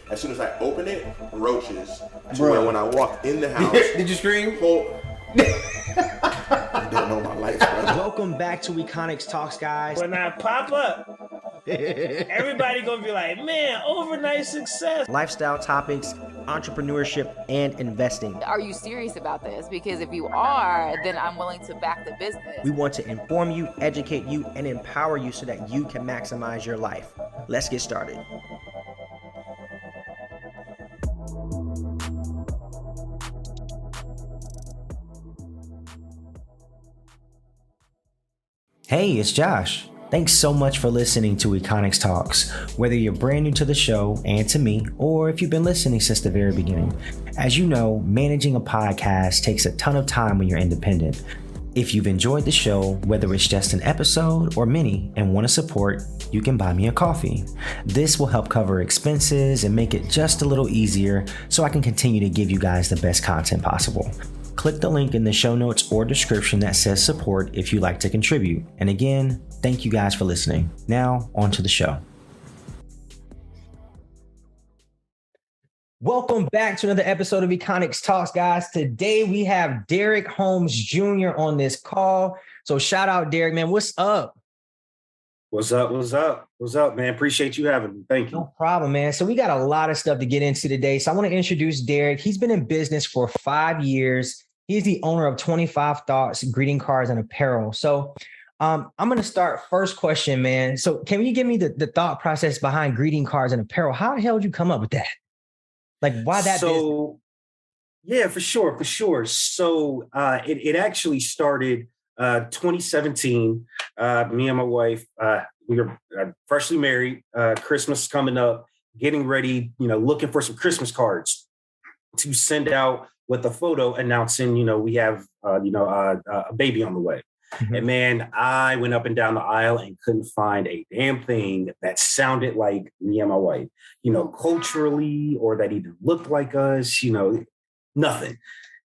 As soon as I open it, roaches. To where when I walk in the house, did you scream? You don't know my life, bro. Welcome back to Econix Talks, guys. When I pop up, everybody gonna be like, man, overnight success. Lifestyle topics, entrepreneurship, and investing. Are you serious about this? Because if you are, then I'm willing to back the business. We want to inform you, educate you, and empower you so that you can maximize your life. Let's get started. Hey, it's Josh. Thanks so much for listening to Econix Talks, whether you're brand new to the show and to me, or if you've been listening since the very beginning. As you know, managing a podcast takes a ton of time when you're independent. If you've enjoyed the show, whether it's just an episode or many, and want to support, you can buy me a coffee. This will help cover expenses and make it just a little easier so I can continue to give you guys the best content possible. Click the link in the show notes or description that says support if you'd like to contribute. And again, thank you guys for listening. Now, on to the show. Welcome back to another episode of Econix Talks, guys. Today we have Derek Holmes Jr. on this call. So shout out, Derek, man. What's up? What's up, man? Appreciate you having me. Thank you. No problem, man. So we got a lot of stuff to get into today. So I want to introduce Derek. He's been in business for 5 years. He's the owner of 25 Thoughts, greeting cards and apparel. So I'm going to start first question, man. So can you give me the thought process behind greeting cards and apparel? How the hell did you come up with that? Like, why that business? Yeah, for sure. So it actually started 2017. Me and my wife, we were freshly married, Christmas coming up, getting ready, looking for some Christmas cards to send out with a photo announcing, we have, a baby on the way. Mm-hmm. And man, I went up and down the aisle and couldn't find a damn thing that sounded like me and my wife, culturally, or that even looked like us, nothing.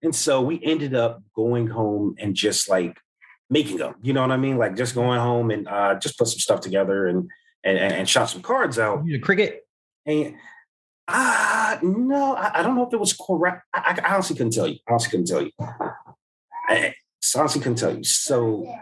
And so we ended up going home and just like making them, you know what I mean? Like just going home and just put some stuff together and shot some cards out. You Cricut? And no, I don't know if it was correct. I honestly couldn't tell you. I honestly couldn't tell you. So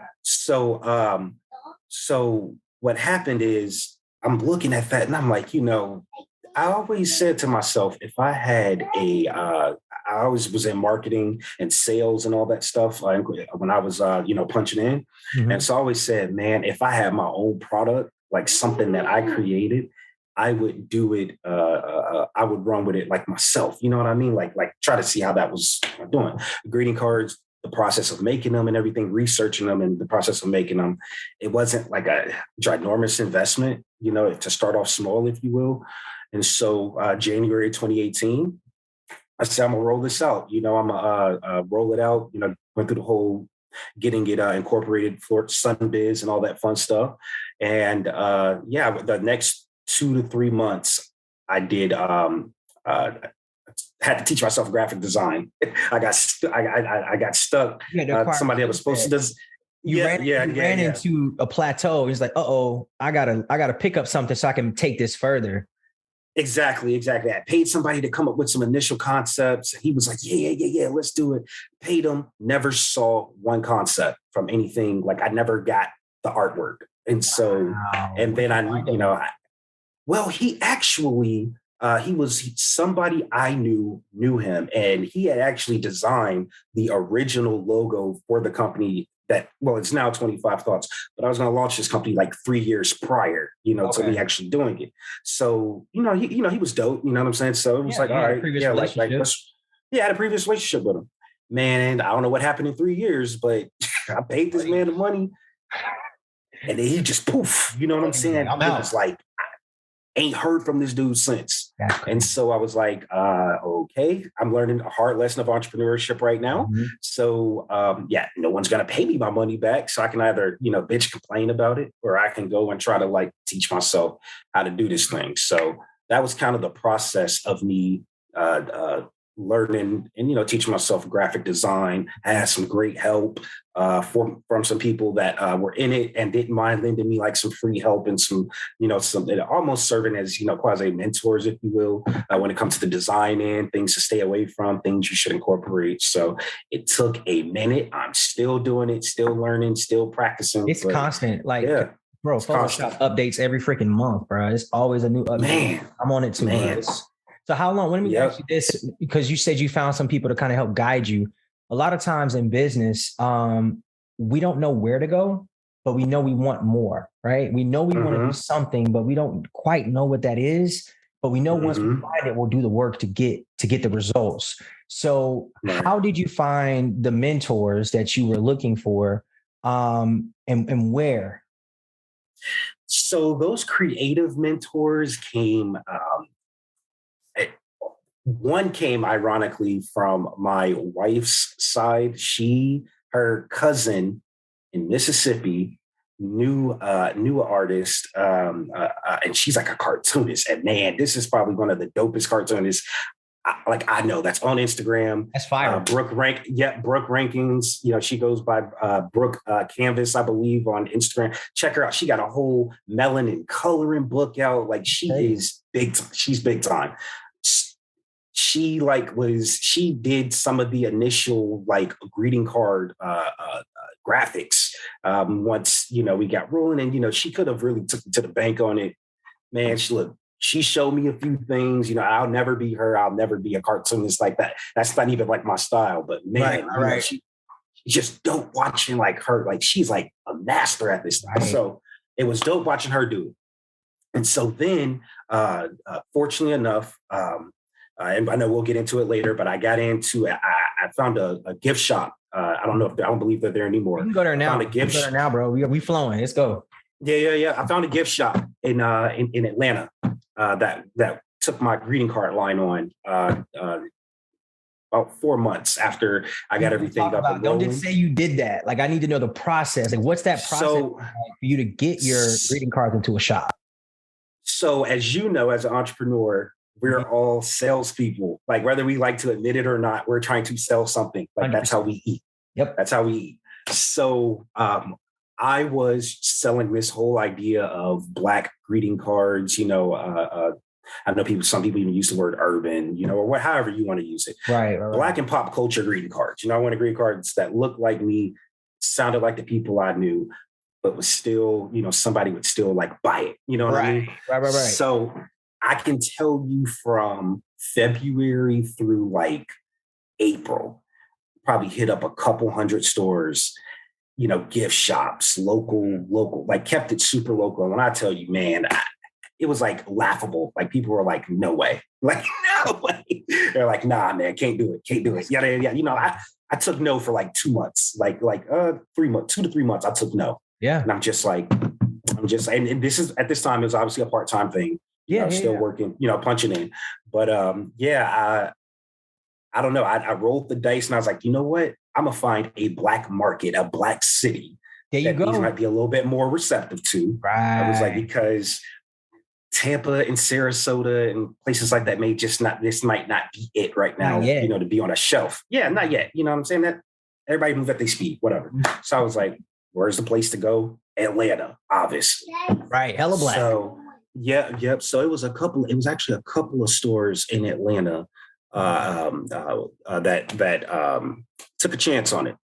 what happened is I'm looking at that and I'm like, I always said to myself, if I had I always was in marketing and sales and all that stuff when I was, punching in. Mm-hmm. And so I always said, man, if I had my own product, like something that I created, I would do it. I would run with it like myself. You know what I mean? Like try to see how that was doing. Greeting cards, the process of making them and everything, researching them and the process of making them. It wasn't like a ginormous investment, to start off small, if you will. And so January 2018, I said, I'm gonna roll this out. I'm gonna roll it out. Went through the whole getting it incorporated for Sunbiz and all that fun stuff. And the next 2 to 3 months, I did had to teach myself graphic design. I got stuck. Somebody that was supposed to. You ran into a plateau. It's like, I gotta pick up something so I can take this further. Exactly. I paid somebody to come up with some initial concepts. He was like, yeah, let's do it. Paid him. Never saw one concept from anything. Like I never got the artwork. And so, and then he actually, he was somebody I knew him, and he had actually designed the original logo for the company it's now 25 Thoughts, but I was going to launch this company like 3 years prior, to me actually doing it. So, he was dope, you know what I'm saying? So it was all right. I had a previous relationship with him, man. I don't know what happened in 3 years, but I paid this man the money and then he just poof, you know what I'm saying? It was like, ain't heard from this dude since. And so I was like, okay, I'm learning a hard lesson of entrepreneurship right now. Mm-hmm. So no one's going to pay me my money back. So I can either, bitch, complain about it, or I can go and try to like teach myself how to do this thing. So that was kind of the process of me learning and, teaching myself graphic design. I had some great help from some people that were in it and didn't mind lending me like some free help and some almost serving as, quasi mentors, if you will, when it comes to the design end, things to stay away from, things you should incorporate. So it took a minute. I'm still doing it, still learning, still practicing. It's constant. Like, yeah. Bro, Photoshop updates every freaking month, bro. It's always a new update. Man, I'm on it too, man. Bro. So how long? Let me ask you this, because you said you found some people to kind of help guide you. A lot of times in business, we don't know where to go, but we know we want more, right? We know we want to do something, but we don't quite know what that is. But we know once we find it, we'll do the work to get the results. So how did you find the mentors that you were looking for, and where? So those creative mentors came, one came ironically from my wife's side. Her cousin in Mississippi knew an artist, and she's like a cartoonist. And man, this is probably one of the dopest cartoonists I know, that's on Instagram. That's fire. Brooke Rankings. She goes by Brooke Canvas, I believe, on Instagram. Check her out. She got a whole melanin coloring book out. Like is big. She's big time. She did some of the initial greeting card graphics once we got rolling, and she could have really took me to the bank on it. Man, she showed me a few things. I'll never be her. I'll never be a cartoonist like that. That's not even like my style. But man, she just dope watching her. She's like a master at this stuff. Right. So it was dope watching her do it. And so then, fortunately enough, and I know we'll get into it later, but I got into it. I found a gift shop. I don't believe they're there anymore. You can go there now. Go there now, bro. We flowing. Let's go. Yeah. I found a gift shop in Atlanta that took my greeting card line on about 4 months after I got everything up and rolling. Don't just say you did that. I need to know the process. What's that process for you to get your greeting cards into a shop? So as you know, as an entrepreneur, we're all salespeople. Whether we like to admit it or not, we're trying to sell something. That's how we eat. Yep. That's how we eat. So I was selling this whole idea of Black greeting cards. I know some people even use the word urban, or however you want to use it. Right. Black and pop culture greeting cards. I wanted greeting cards that looked like me, sounded like the people I knew, but was still, somebody would still buy it. You know what I mean? Right. So I can tell you from February through April, probably hit up a couple hundred stores, gift shops, local, kept it super local. And when I tell you, man, it was laughable. People were like, no way. No way. They're like, nah, man, can't do it. Yeah. I took no for 2 months, 3 months, 2 to 3 months. I took no. Yeah. And I'm just and this is, at this time, it was obviously a part-time thing. Still working, punching in. But I don't know. I rolled the dice and I was like, you know what? I'm going to find a Black market, a Black city. There you go. These might be a little bit more receptive to. Right. I was because Tampa and Sarasota and places like that this might not be it right now, to be on a shelf. Yeah, not yet. You know what I'm saying? That everybody move at their speed, whatever. So I was like, where's the place to go? Atlanta, obviously. Right. Hella Black. So yep. So it was actually a couple of stores in Atlanta that took a chance on it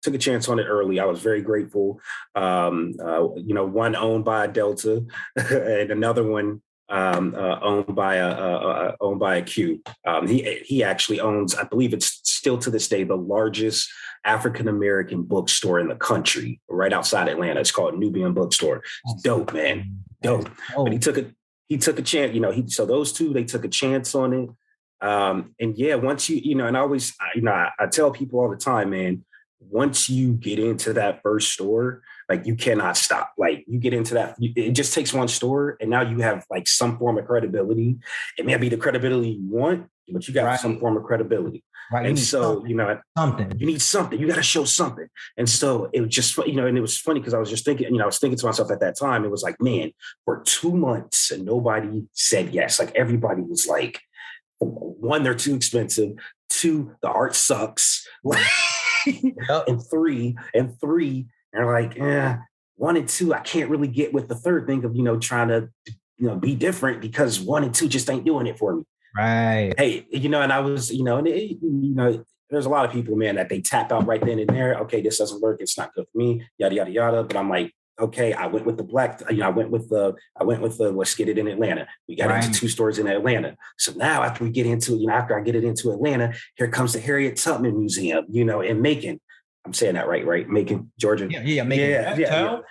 early. I was very grateful. One owned by Delta and another one owned by a Q. He actually owns, I believe it's still to this day, the largest African-American bookstore in the country, right outside Atlanta. It's called Nubian Bookstore. It's dope, man. Dope. Oh. But he took a chance, so those two, they took a chance on it. Once and I always, I tell people all the time, man, once you get into that first store, you cannot stop. You get into that, it just takes one store and now you have some form of credibility. It may be the credibility you want, but you got some form of credibility. Right. And so, something. You need something. You got to show something. And so it was just, and it was funny because I was just thinking, I was thinking to myself at that time, it was man, for 2 months and nobody said yes. Everybody was one, they're too expensive. 2, the art sucks. and three, they're like, 1 and 2, I can't really get with the third thing of, trying to, be different because 1 and 2 just ain't doing it for me. Right. Hey, and I was, there's a lot of people, man, that they tap out right then and there. Okay, this doesn't work. It's not good for me. Yada, yada, yada. But I'm like, okay, I went with the I went with the, let's get it in Atlanta. We got into 2 stores in Atlanta. So now after we get into, after I get it into Atlanta, here comes the Harriet Tubman Museum, in Macon. I'm saying that right? Macon, Georgia. Yeah, Macon.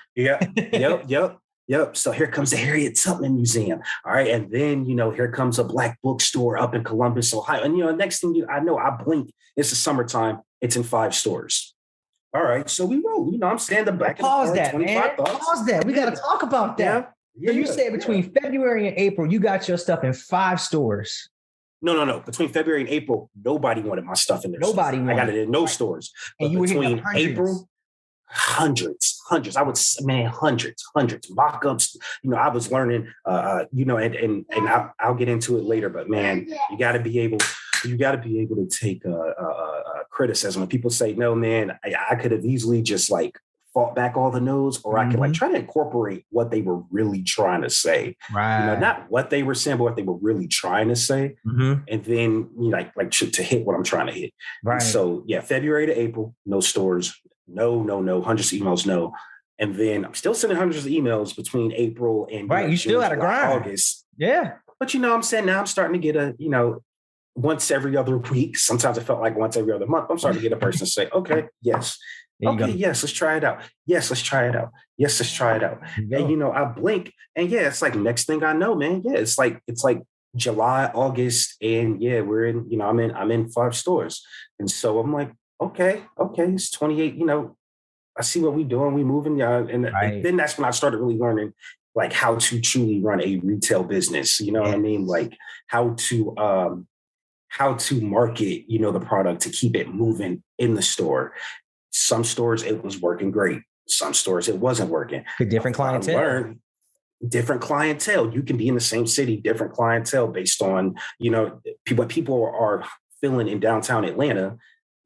Yep. So here comes the Harriet Tubman Museum. All right. And then, here comes a Black bookstore up in Columbus, Ohio. And, next thing I know, I blink. It's the summertime. It's in 5 stores. All right. So we roll. I'm standing back. Pause that, man. Pause that. We got to talk about that. So you said between February and April, you got your stuff in 5 stores. No. Between February and April, nobody wanted my stuff in there. Nobody wanted. I got it in no stores. And you were between April, hundreds. I would, hundreds, mock-ups. I was learning, and I'll get into it later, but man, you got to be able to take criticism. When people say, no, man, I could have easily just like fought back all the no's, or I could like try to incorporate what they were really trying to say. Right. Not what they were saying, but what they were really trying to say. And then to hit what I'm trying to hit. Right. And so February to April, no stores. No, hundreds of emails, no. And then I'm still sending hundreds of emails between April and you still had a grind. August. Yeah. But I'm saying now I'm starting to get once every other week. Sometimes it felt like once every other month. I'm starting to get a person say, okay, yes. Okay, yes, let's try it out. Yes, let's try it out. Yes, let's try it out. And I blink, and it's like next thing I know, man. Yeah, it's like July, August, and we're in. I'm in 5 stores, and so I'm like, okay, it's 28. I see what we're doing. We moving, and then that's when I started really learning like how to truly run a retail business. You know what I mean? Like how to market, the product to keep it moving in the store. Some stores it was working great. Some stores it wasn't working. Different clientele. Different clientele. You can be in the same city, different clientele based on what people are feeling in downtown Atlanta.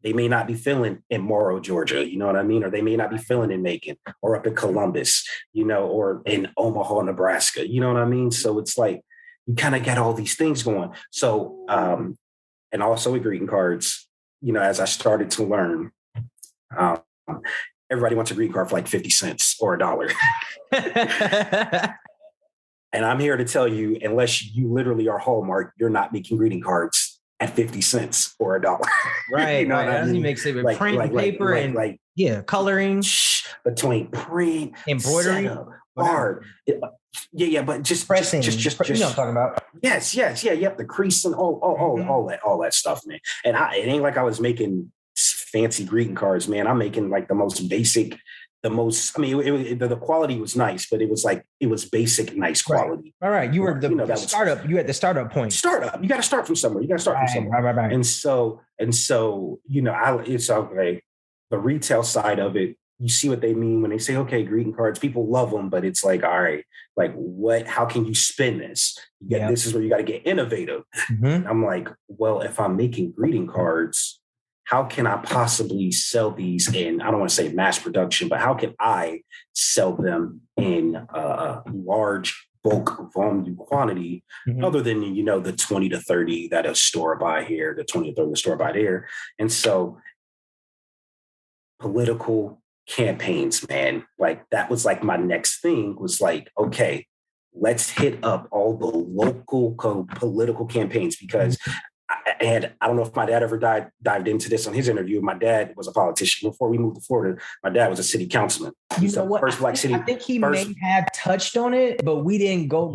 They may not be feeling in Morrow, Georgia, you know what I mean? Or they may not be feeling in Macon or up in Columbus, or in Omaha, Nebraska, you know what I mean? So it's like, you kind of got all these things going. So, and also with greeting cards, as I started to learn, everybody wants a greeting card for like 50 cents or $1. And I'm here to tell you, unless you literally are Hallmark, you're not making greeting cards at 50 cents or $1. Right. What I mean? You make it with print, paper, and coloring. Between print, embroidery, art. But just pressing. Just you know what I'm talking about. Yes. The crease and all that stuff, man. And it ain't like I was making fancy greeting cards, man. I'm making like the most basic. The quality was nice, but it was basic, nice quality. All right. You were the startup. You had the startup point. You got to start from somewhere. Right. And so, it's okay. The retail side of it, you see what they mean when they say, okay, greeting cards, people love them, but it's like, all right, like how can you spin this? This is where you got to get innovative. I'm like, well, if I'm making greeting cards, how can I possibly sell these in, I don't want to say mass production, but how can I sell them in large bulk volume quantity other than, the 20 to 30 that a store buy here, the 20 to 30 the store buy there. And so political campaigns, man, like that was like my next thing was like, okay, let's hit up all the local political campaigns because I don't know if my dad ever dived into this on his interview. My dad was a politician. Before we moved to Florida, my dad was a city councilman. You know what? First black city. I think he may have touched on it, but we didn't go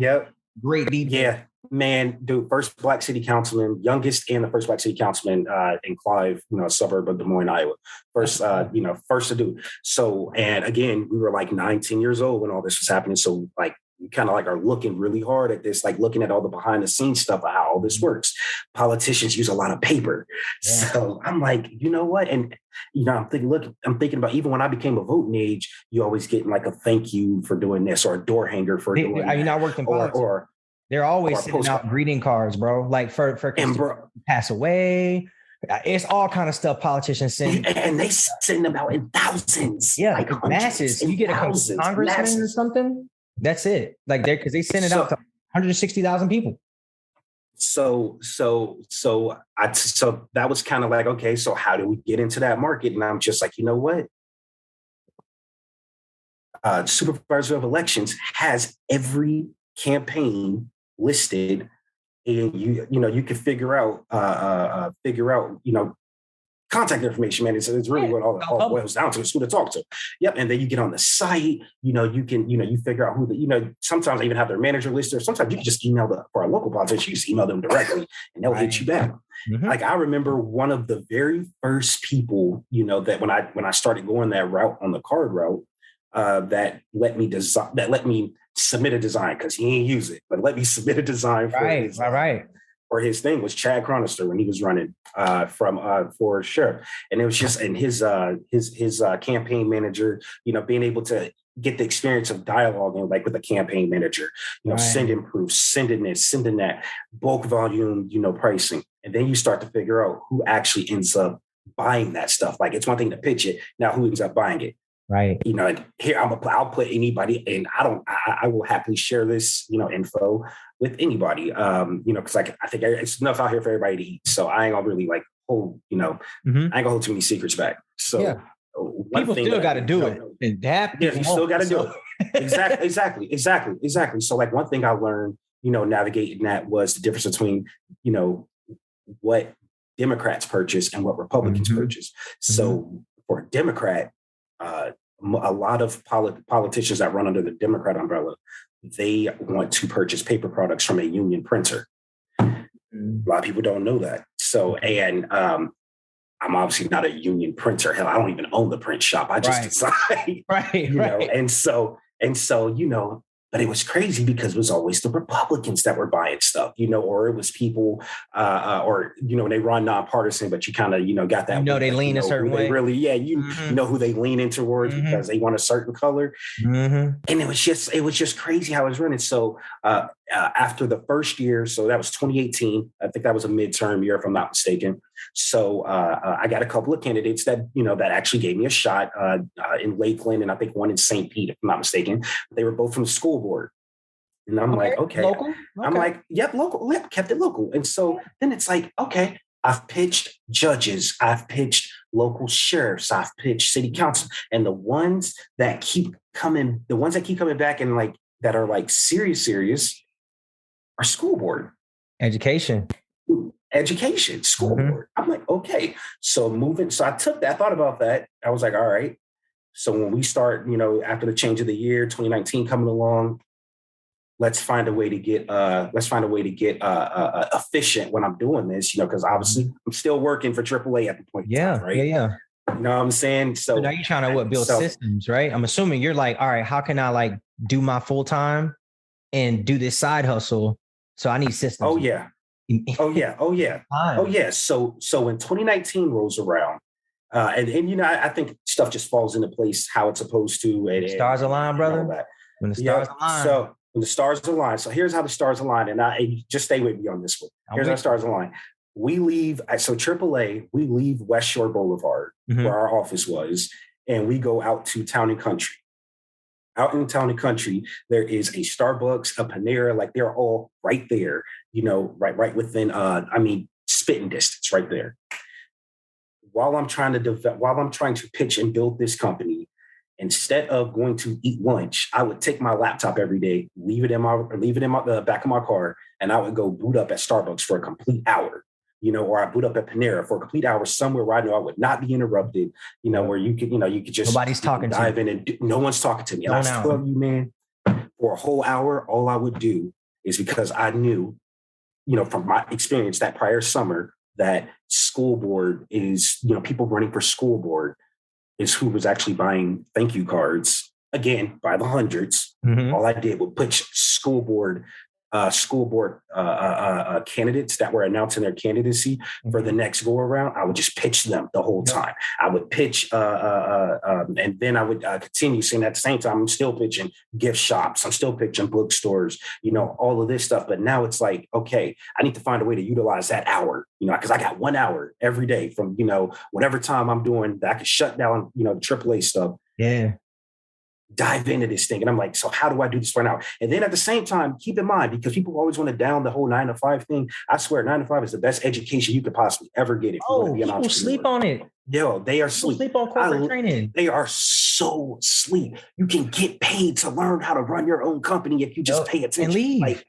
great deep. Yeah, man, dude, first black city councilman, youngest and the first black city councilman in Clive, a suburb of Des Moines, Iowa. First to do. So, and again, we were like 19 years old when all this was happening. So like, you kind of like are looking really hard at this, like looking at all the behind the scenes stuff of how all this works. Politicians use a lot of paper. Yeah. So I'm like, you know what? And, I'm thinking about even when I became a voting age, you always getting like a thank you for doing this or a door hanger for doing that. Are you not working or they're always sending out greeting cards, bro. Like for pass away. It's all kind of stuff politicians send. And they send them out in thousands. Yeah, like masses. You get a congressman or something. That's it. Like because they send it out to 160,000 people. So that was kind of like, okay, so how do we get into that market? And I'm just like, you know what? Supervisor of Elections has every campaign listed, and you can figure out contact information, man. It's really what all boils down to. It's who to talk to. Yep. And then you get on the site, you figure out who sometimes they even have their manager listed, or sometimes you can just email for a local politician, you just email them directly and they'll hit you back. Mm-hmm. Like I remember one of the very first people, that when I started going that route on the card route, that let me submit a design, because he ain't use it, but let me submit a design for his thing, was Chad Chronister when he was running for sheriff. And it was just, and his campaign manager, being able to get the experience of dialoguing like with the campaign manager, sending proofs, sending this, sending that, bulk volume, pricing. And then you start to figure out who actually ends up buying that stuff. Like it's one thing to pitch it. Now who ends up buying it? Right. Here I'll put anybody, and I will happily share this, info with anybody. Because I think it's enough out here for everybody to eat. So I ain't gonna really hold, I ain't gonna hold too many secrets back. So yeah. People still got to do it. And you still got to do it. Exactly. So like one thing I learned, navigating that was the difference between, what Democrats purchase and what Republicans purchase. So for a Democrat, a lot of politicians that run under the Democrat umbrella, they want to purchase paper products from a union printer. A lot of people don't know that. So, and I'm obviously not a union printer. Hell, I don't even own the print shop. I just decide, and so, but it was crazy because it was always the Republicans that were buying stuff, or it was people, or, when they run nonpartisan, but you kind of, got that. They lean a certain way. Really, you know who they lean in towards because they want a certain color. And it was just crazy how it was running. So after the first year, so that was 2018. I think that was a midterm year, if I'm not mistaken. So I got a couple of candidates that, that actually gave me a shot in Lakeland, and I think one in St. Pete, if I'm not mistaken. They were both from the school board. And I'm like, okay. Local? I'm like, yep, local. Yep, kept it local. And so then it's like, okay, I've pitched judges, I've pitched local sheriffs, I've pitched city council. And the ones that keep coming back and like that are like serious are school board. Education, school board. I'm like, okay. So I took that, I thought about that. I was like, all right. So when we start, after the change of the year, 2019 coming along, let's find a way to get efficient when I'm doing this, because obviously I'm still working for AAA at the point. Yeah. Right. Yeah. You know what I'm saying? So now you're trying to build systems, right? I'm assuming you're like, all right, how can I like do my full time and do this side hustle? So I need systems. Oh yeah. So when 2019 rolls around, and I think stuff just falls into place how it's supposed to. And stars align, brother. When the stars align. So when the stars align. So here's how the stars align, and just stay with me on this one. Here's how the stars align. We leave. So AAA, we leave West Shore Boulevard, where our office was, and we go out to Town and Country. Out in Town and Country, there is a Starbucks, a Panera, like they're all right there, right within, spitting distance right there. While I'm trying to pitch and build this company, instead of going to eat lunch, I would take my laptop every day, leave it in the back of my car, and I would go boot up at Starbucks for a complete hour. Or I boot up at Panera for a complete hour somewhere where I know I would not be interrupted, where you could just nobody's talking to dive in and no one's talking to me. And I tell you, man, for a whole hour, all I would do is because I knew, from my experience that prior summer, that school board is, people running for school board is who was actually buying thank you cards, again, by the hundreds. All I did was put school board school board candidates that were announcing their candidacy for the next go around, I would just pitch them the whole time. I would pitch, and then I would continue saying at the same time, I'm still pitching gift shops. I'm still pitching bookstores, all of this stuff. But now it's like, okay, I need to find a way to utilize that hour, because I got 1 hour every day from, whatever time I'm doing that I could shut down, the AAA stuff. Yeah. Dive into this thing. And I'm like, so how do I do this right now? And then at the same time, keep in mind, because people always want to down the whole 9 to 5 thing. I swear 9 to 5 is the best education you could possibly ever get. If you want to be an people sleep on it. Yo, they are sleep. Sleep on corporate training. They are so sleep. You can get paid to learn how to run your own company if you just pay attention. And leave.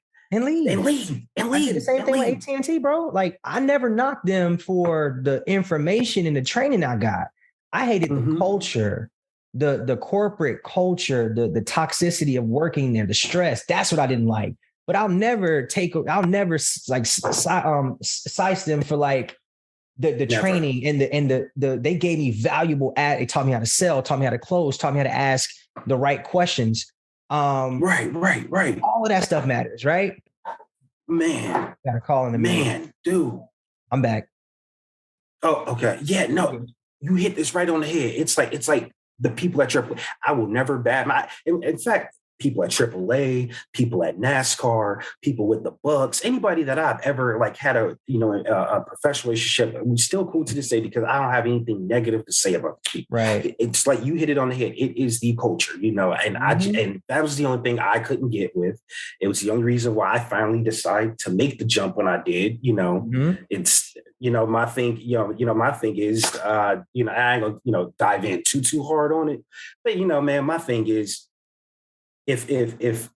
I did the same thing with AT&T, bro. Like, I never knocked them for the information and the training I got. I hated the culture. The corporate culture, the toxicity of working there, the stress. That's what I didn't like. But I'll never size them for like the training and the they gave me valuable they taught me how to sell, taught me how to close, taught me how to ask the right questions. Right. All of that stuff matters, right? Man. Got a call in the man, dude. I'm back. Oh, okay. Yeah, no, you hit this right on the head. It's like the people at AAA, I will never in fact, people at AAA, people at NASCAR, people with the Bucks, anybody that I've ever had a professional relationship, we're still cool to this day because I don't have anything negative to say about the people. Right. It's like you hit it on the head. It is the culture, and and that was the only thing I couldn't get with. It was the only reason why I finally decided to make the jump when I did. It's my thing. My thing is I ain't gonna dive in too hard on it, but man, my thing is. If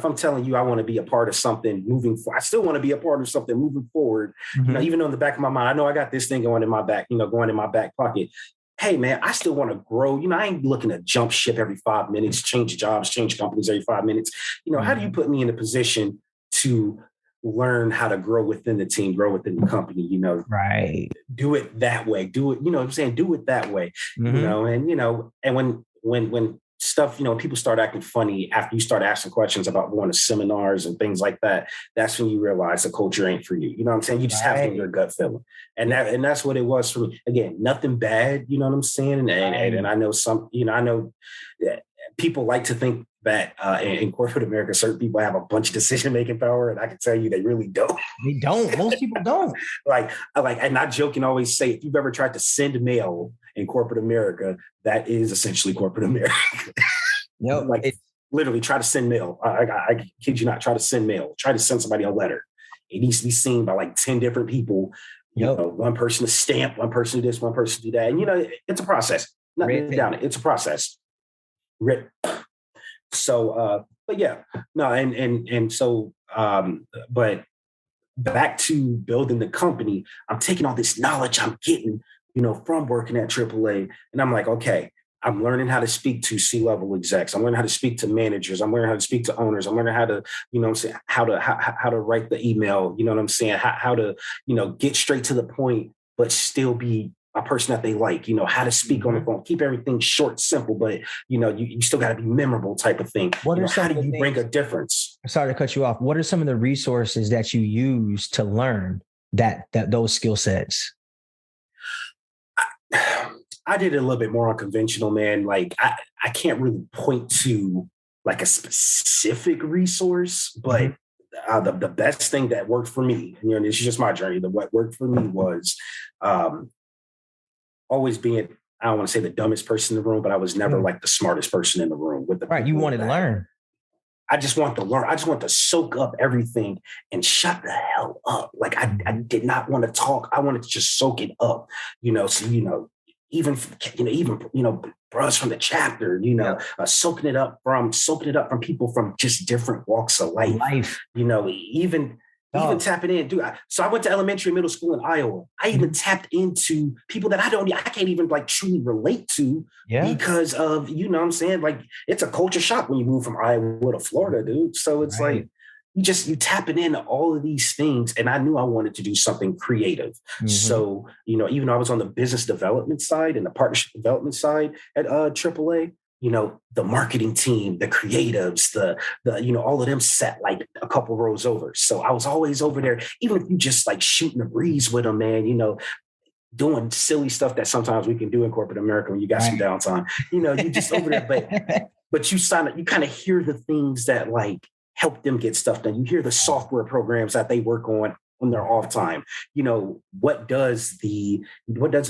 I'm telling you I want to be a part of something moving forward, I still want to be a part of something moving forward. Even though in the back of my mind, I know I got this thing going in my back, going in my back pocket. Hey man, I still want to grow. I ain't looking to jump ship every 5 minutes, change jobs, change companies every 5 minutes. How do you put me in a position to learn how to grow within the team, grow within the company, right. Do it that way. Do it, what I'm saying? Do it that way, and when stuff, people start acting funny after you start asking questions about going to seminars and things like that. That's when you realize the culture ain't for you. You know what I'm saying? You just have to get your gut feeling. And that's what it was for me. Again, nothing bad, you know what I'm saying? And I know I know that people like to think that in corporate America, certain people have a bunch of decision-making power. And I can tell you, they really don't. They don't. Most people don't. And not joking, always say, if you've ever tried to send mail in corporate America, that is essentially corporate America. Yep. Literally try to send mail. I kid you not, try to send mail. Try to send somebody a letter. It needs to be seen by 10 different people. One person to stamp, one person to this, one person to do that. And, it's a process. Nothing down it. It's a process. So, but yeah, no. And so, but back to building the company, I'm taking all this knowledge I'm getting, from working at AAA. And I'm like, okay, I'm learning how to speak to C-level execs. I'm learning how to speak to managers. I'm learning how to speak to owners. I'm learning how to, how to write the email, how to, get straight to the point, but still be a person that they like, how to speak on the phone, keep everything short, simple, but you still got to be memorable type of thing. How do you bring a difference? Sorry to cut you off. What are some of the resources that you use to learn that those skill sets? I did it a little bit more unconventional, man. I can't really point to a specific resource, but the best thing that worked for me, this is just my journey. What worked for me was always being, I don't want to say the dumbest person in the room, but I was never the smartest person in the room. Right, you wanted to learn. I just want to learn. I just want to soak up everything and shut the hell up. I did not want to talk. I wanted to just soak it up, so, even bros from the chapter, soaking it up from people from just different walks of life. Even tapping in, dude. So I went to elementary and middle school in Iowa. I even tapped into people that I can't even truly relate to because of, what I'm saying? It's a culture shock when you move from Iowa to Florida, dude. So it's you tapping into all of these things. And I knew I wanted to do something creative. So, even though I was on the business development side and the partnership development side at AAA, the marketing team, the creatives, the all of them sat like a couple rows over. So I was always over there, even if you just like shooting a breeze with them, man, doing silly stuff that sometimes we can do in corporate America when you got some downtime. You just over there, but you kind of hear the things that like help them get stuff done. You hear the software programs that they work on their off time. What does the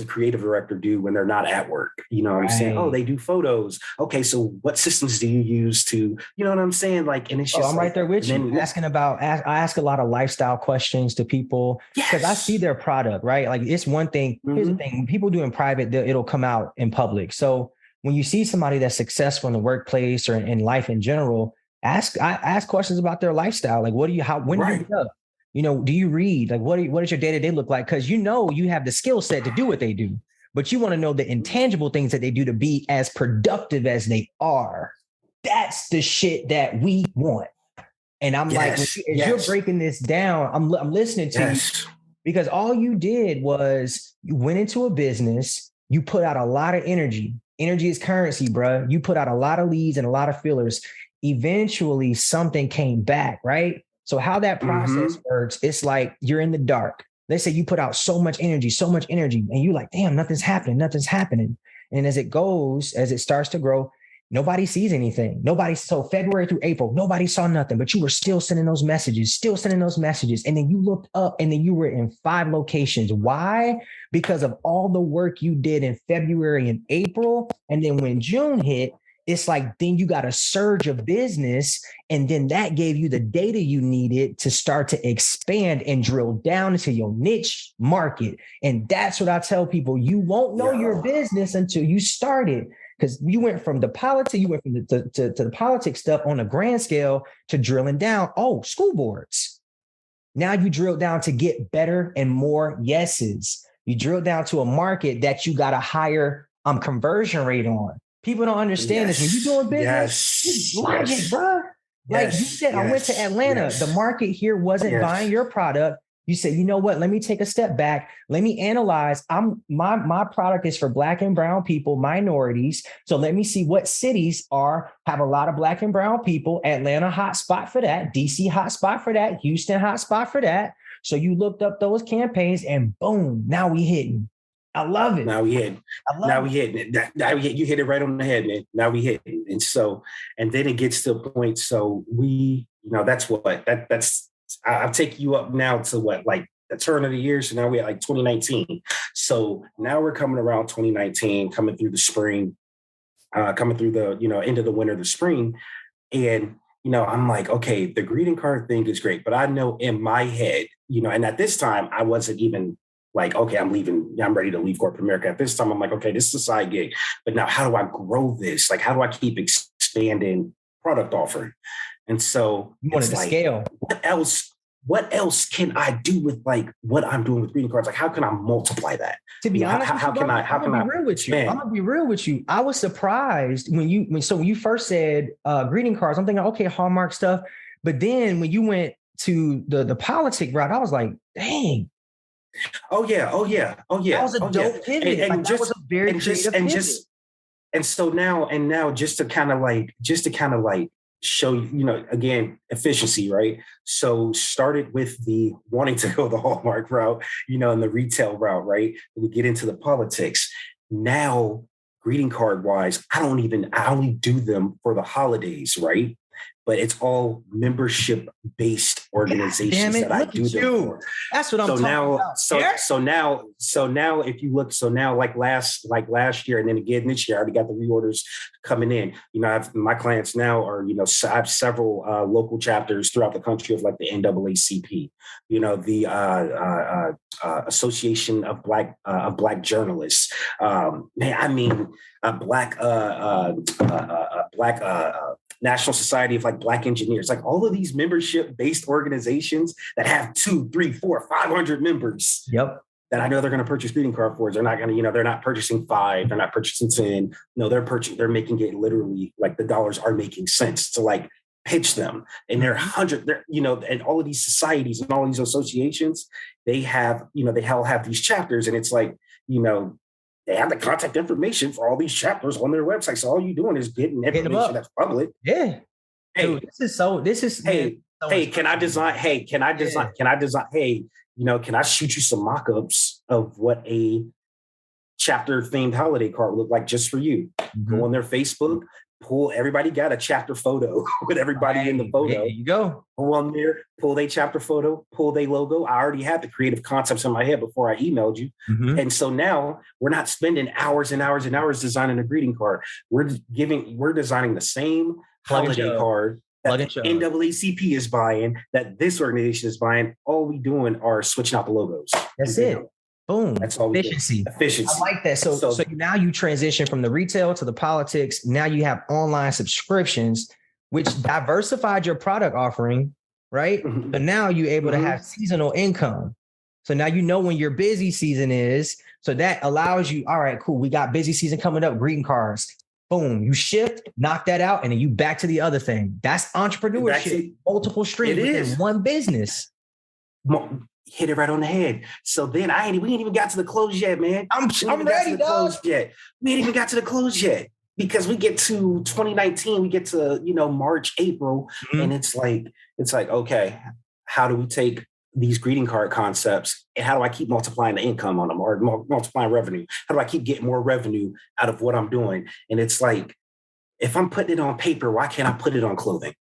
creative director do when they're not at work? You know what I'm saying? Oh, they do photos. Okay, so what systems do you use to, you know what I'm saying? Like, and it's just I'm right there with you. I ask a lot of lifestyle questions to people because I see their product, right? Like it's one thing. Here's the thing: when people do in private, it'll come out in public. So when you see somebody that's successful in the workplace or in life in general, I ask questions about their lifestyle. Like, when do you get up? Do you read? Like, what does your day-to-day look like? Because you have the skill set to do what they do, but you want to know the intangible things that they do to be as productive as they are. That's the shit that we want. And I'm like, as you're breaking this down, I'm listening to you because all you did was you went into a business, you put out a lot of energy. Energy is currency, bro. You put out a lot of leads and a lot of fillers. Eventually something came back, right? So how that process works, it's like you're in the dark. Let's say you put out so much energy, and you're like, damn, nothing's happening. And as it starts to grow, nobody sees anything. So February through April, nobody saw nothing, but you were still sending those messages. And then you looked up and then you were in 5 locations. Why? Because of all the work you did in February and April. And then when June hit, it's like, then you got a surge of business. And then that gave you the data you needed to start to expand and drill down into your niche market. And that's what I tell people. You won't know your business until you start it. Because you went from the politics, to the politics stuff on a grand scale to drilling down. Oh, school boards. Now you drill down to get better and more yeses. You drill down to a market that you got a higher conversion rate on. People don't understand this. When you're doing business, it's logic, bro. Like you said, I went to Atlanta. The market here wasn't buying your product. You said, you know what? Let me take a step back. Let me analyze. My product is for Black and brown people, minorities. So let me see what cities have a lot of Black and brown people. Atlanta, hot spot for that. DC, hot spot for that. Houston, hot spot for that. So you looked up those campaigns and boom, now we hitting. I love it. Now we hit it. You hit it right on the head, man. Now we hit it. And then it gets to a point. So I'll take you up now to like the turn of the year. So now we're at like 2019. So now we're coming around 2019, coming through the spring, coming through the, end of the winter, the spring. And, I'm like, okay, the greeting card thing is great. But I know in my head, and at this time I wasn't even like, okay, I'm leaving. I'm ready to leave corporate America. At this time, I'm like, okay, this is a side gig. But now how do I grow this? Like, how do I keep expanding product offering? And so you wanted to scale. What else can I do with like what I'm doing with greeting cards? Like, how can I multiply that? To be honest, I'm gonna be real with you. I was surprised when you first said greeting cards. I'm thinking, okay, Hallmark stuff. But then when you went to the politic route, I was like, dang. Oh yeah. That was a dope pivot. And that was a very creative pivot. And so now just to kind of like show you, again, efficiency, right? So started with the wanting to go the Hallmark route, and the retail route, right? We get into the politics. Now, greeting card wise, I only do them for the holidays, right? But it's all membership-based organizations that I do them for. That's what I'm talking about. So now, if you look, like last year, and then again this year, I already got the reorders coming in. My clients now are, I have several local chapters throughout the country of like the NAACP, the Association of Black Journalists. National Society of like Black Engineers, like all of these membership-based organizations that have 200, 300, 400, 500 members. Yep. That I know they're going to purchase greeting card for. They're not going to, they're not purchasing 5, they're not purchasing 10. No, they're making it literally like the dollars are making sense to like pitch them. And they're and all of these societies and all these associations, they all have these chapters, and it's like, they have the contact information for all these chapters on their website. So all you're doing is getting information that's public. Yeah. Hey, dude, this is hey, can I design? Hey, can I design? Yeah. Can I design? Hey, can I shoot you some mock-ups of what a chapter themed holiday card would look like just for you? Go on their Facebook, everybody got a chapter photo with everybody in the photo. There you go. Go on there, pull their chapter photo, pull their logo. I already had the creative concepts in my head before I emailed you. And so now we're not spending hours and hours and hours designing a greeting card. We're designing the same holiday card that NAACP is buying, that this organization is buying. All we doing are switching out the logos. That's it. Boom. That's all. Efficiency. Efficiency. I like that. So now you transition from the retail to the politics. Now you have online subscriptions, which diversified your product offering, right? But now you're able to have seasonal income. So now you know when your busy season is. So that allows you, all right, cool. We got busy season coming up, greeting cards. Boom. You shift, knock that out, and then you back to the other thing. That's entrepreneurship. Multiple streams within one business. Hit it right on the head. So then we ain't even got to the close yet, man. I'm ready, dog. We ain't even got to the close yet, because we get to 2019, we get to March, April, and it's like okay, how do we take these greeting card concepts and how do I keep multiplying the income on them, or multiplying revenue? How do I keep getting more revenue out of what I'm doing? And it's like, if I'm putting it on paper, why can't I put it on clothing?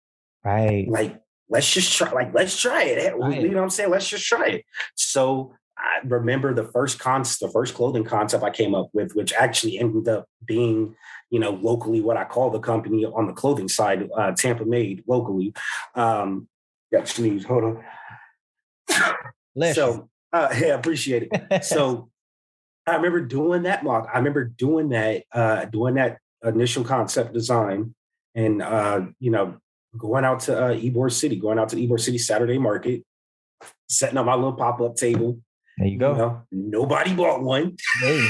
Right. Like, let's just try. Like, let's try it. Right. You know what I'm saying? Let's just try it. So I remember the first clothing concept I came up with, which actually ended up being, locally what I call the company on the clothing side, Tampa Made locally. Got sneeze. Hold on. So, I appreciate it. So I remember doing that mock. I remember doing that initial concept design, and going out to Ybor City Saturday market, setting up my little pop-up table. There you go. Nobody bought one. Hey,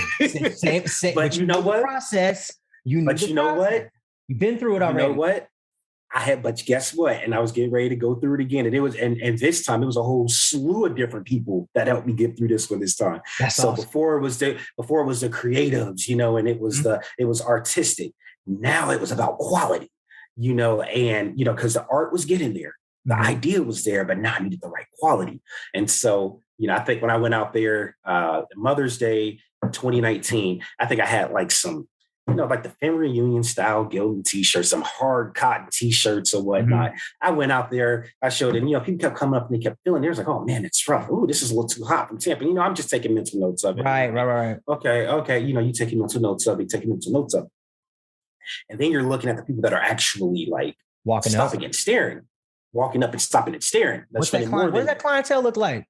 same, but you know what? Process. What? You've been through it already. You know what? But guess what? And I was getting ready to go through it again. And it was, and this time it was a whole slew of different people that helped me get through this one this time. That's so awesome. Before it was the creatives, and it was it was artistic. Now it was about quality, and because the art was getting there. The idea was there, but now I needed the right quality. And so, I think when I went out there, Mother's Day 2019, I think I had like some, like the family reunion style Gildan t-shirts, some hard cotton t-shirts or whatnot. I went out there, I showed it, and people kept coming up and they kept feeling. They was like, "Oh man, it's rough. Oh, this is a little too hot from Tampa." I'm just taking mental notes of it. Right. Okay. You taking mental notes of it, and then you're looking at the people that are actually like stopping and staring, walking up and stopping and staring. What does that clientele look like?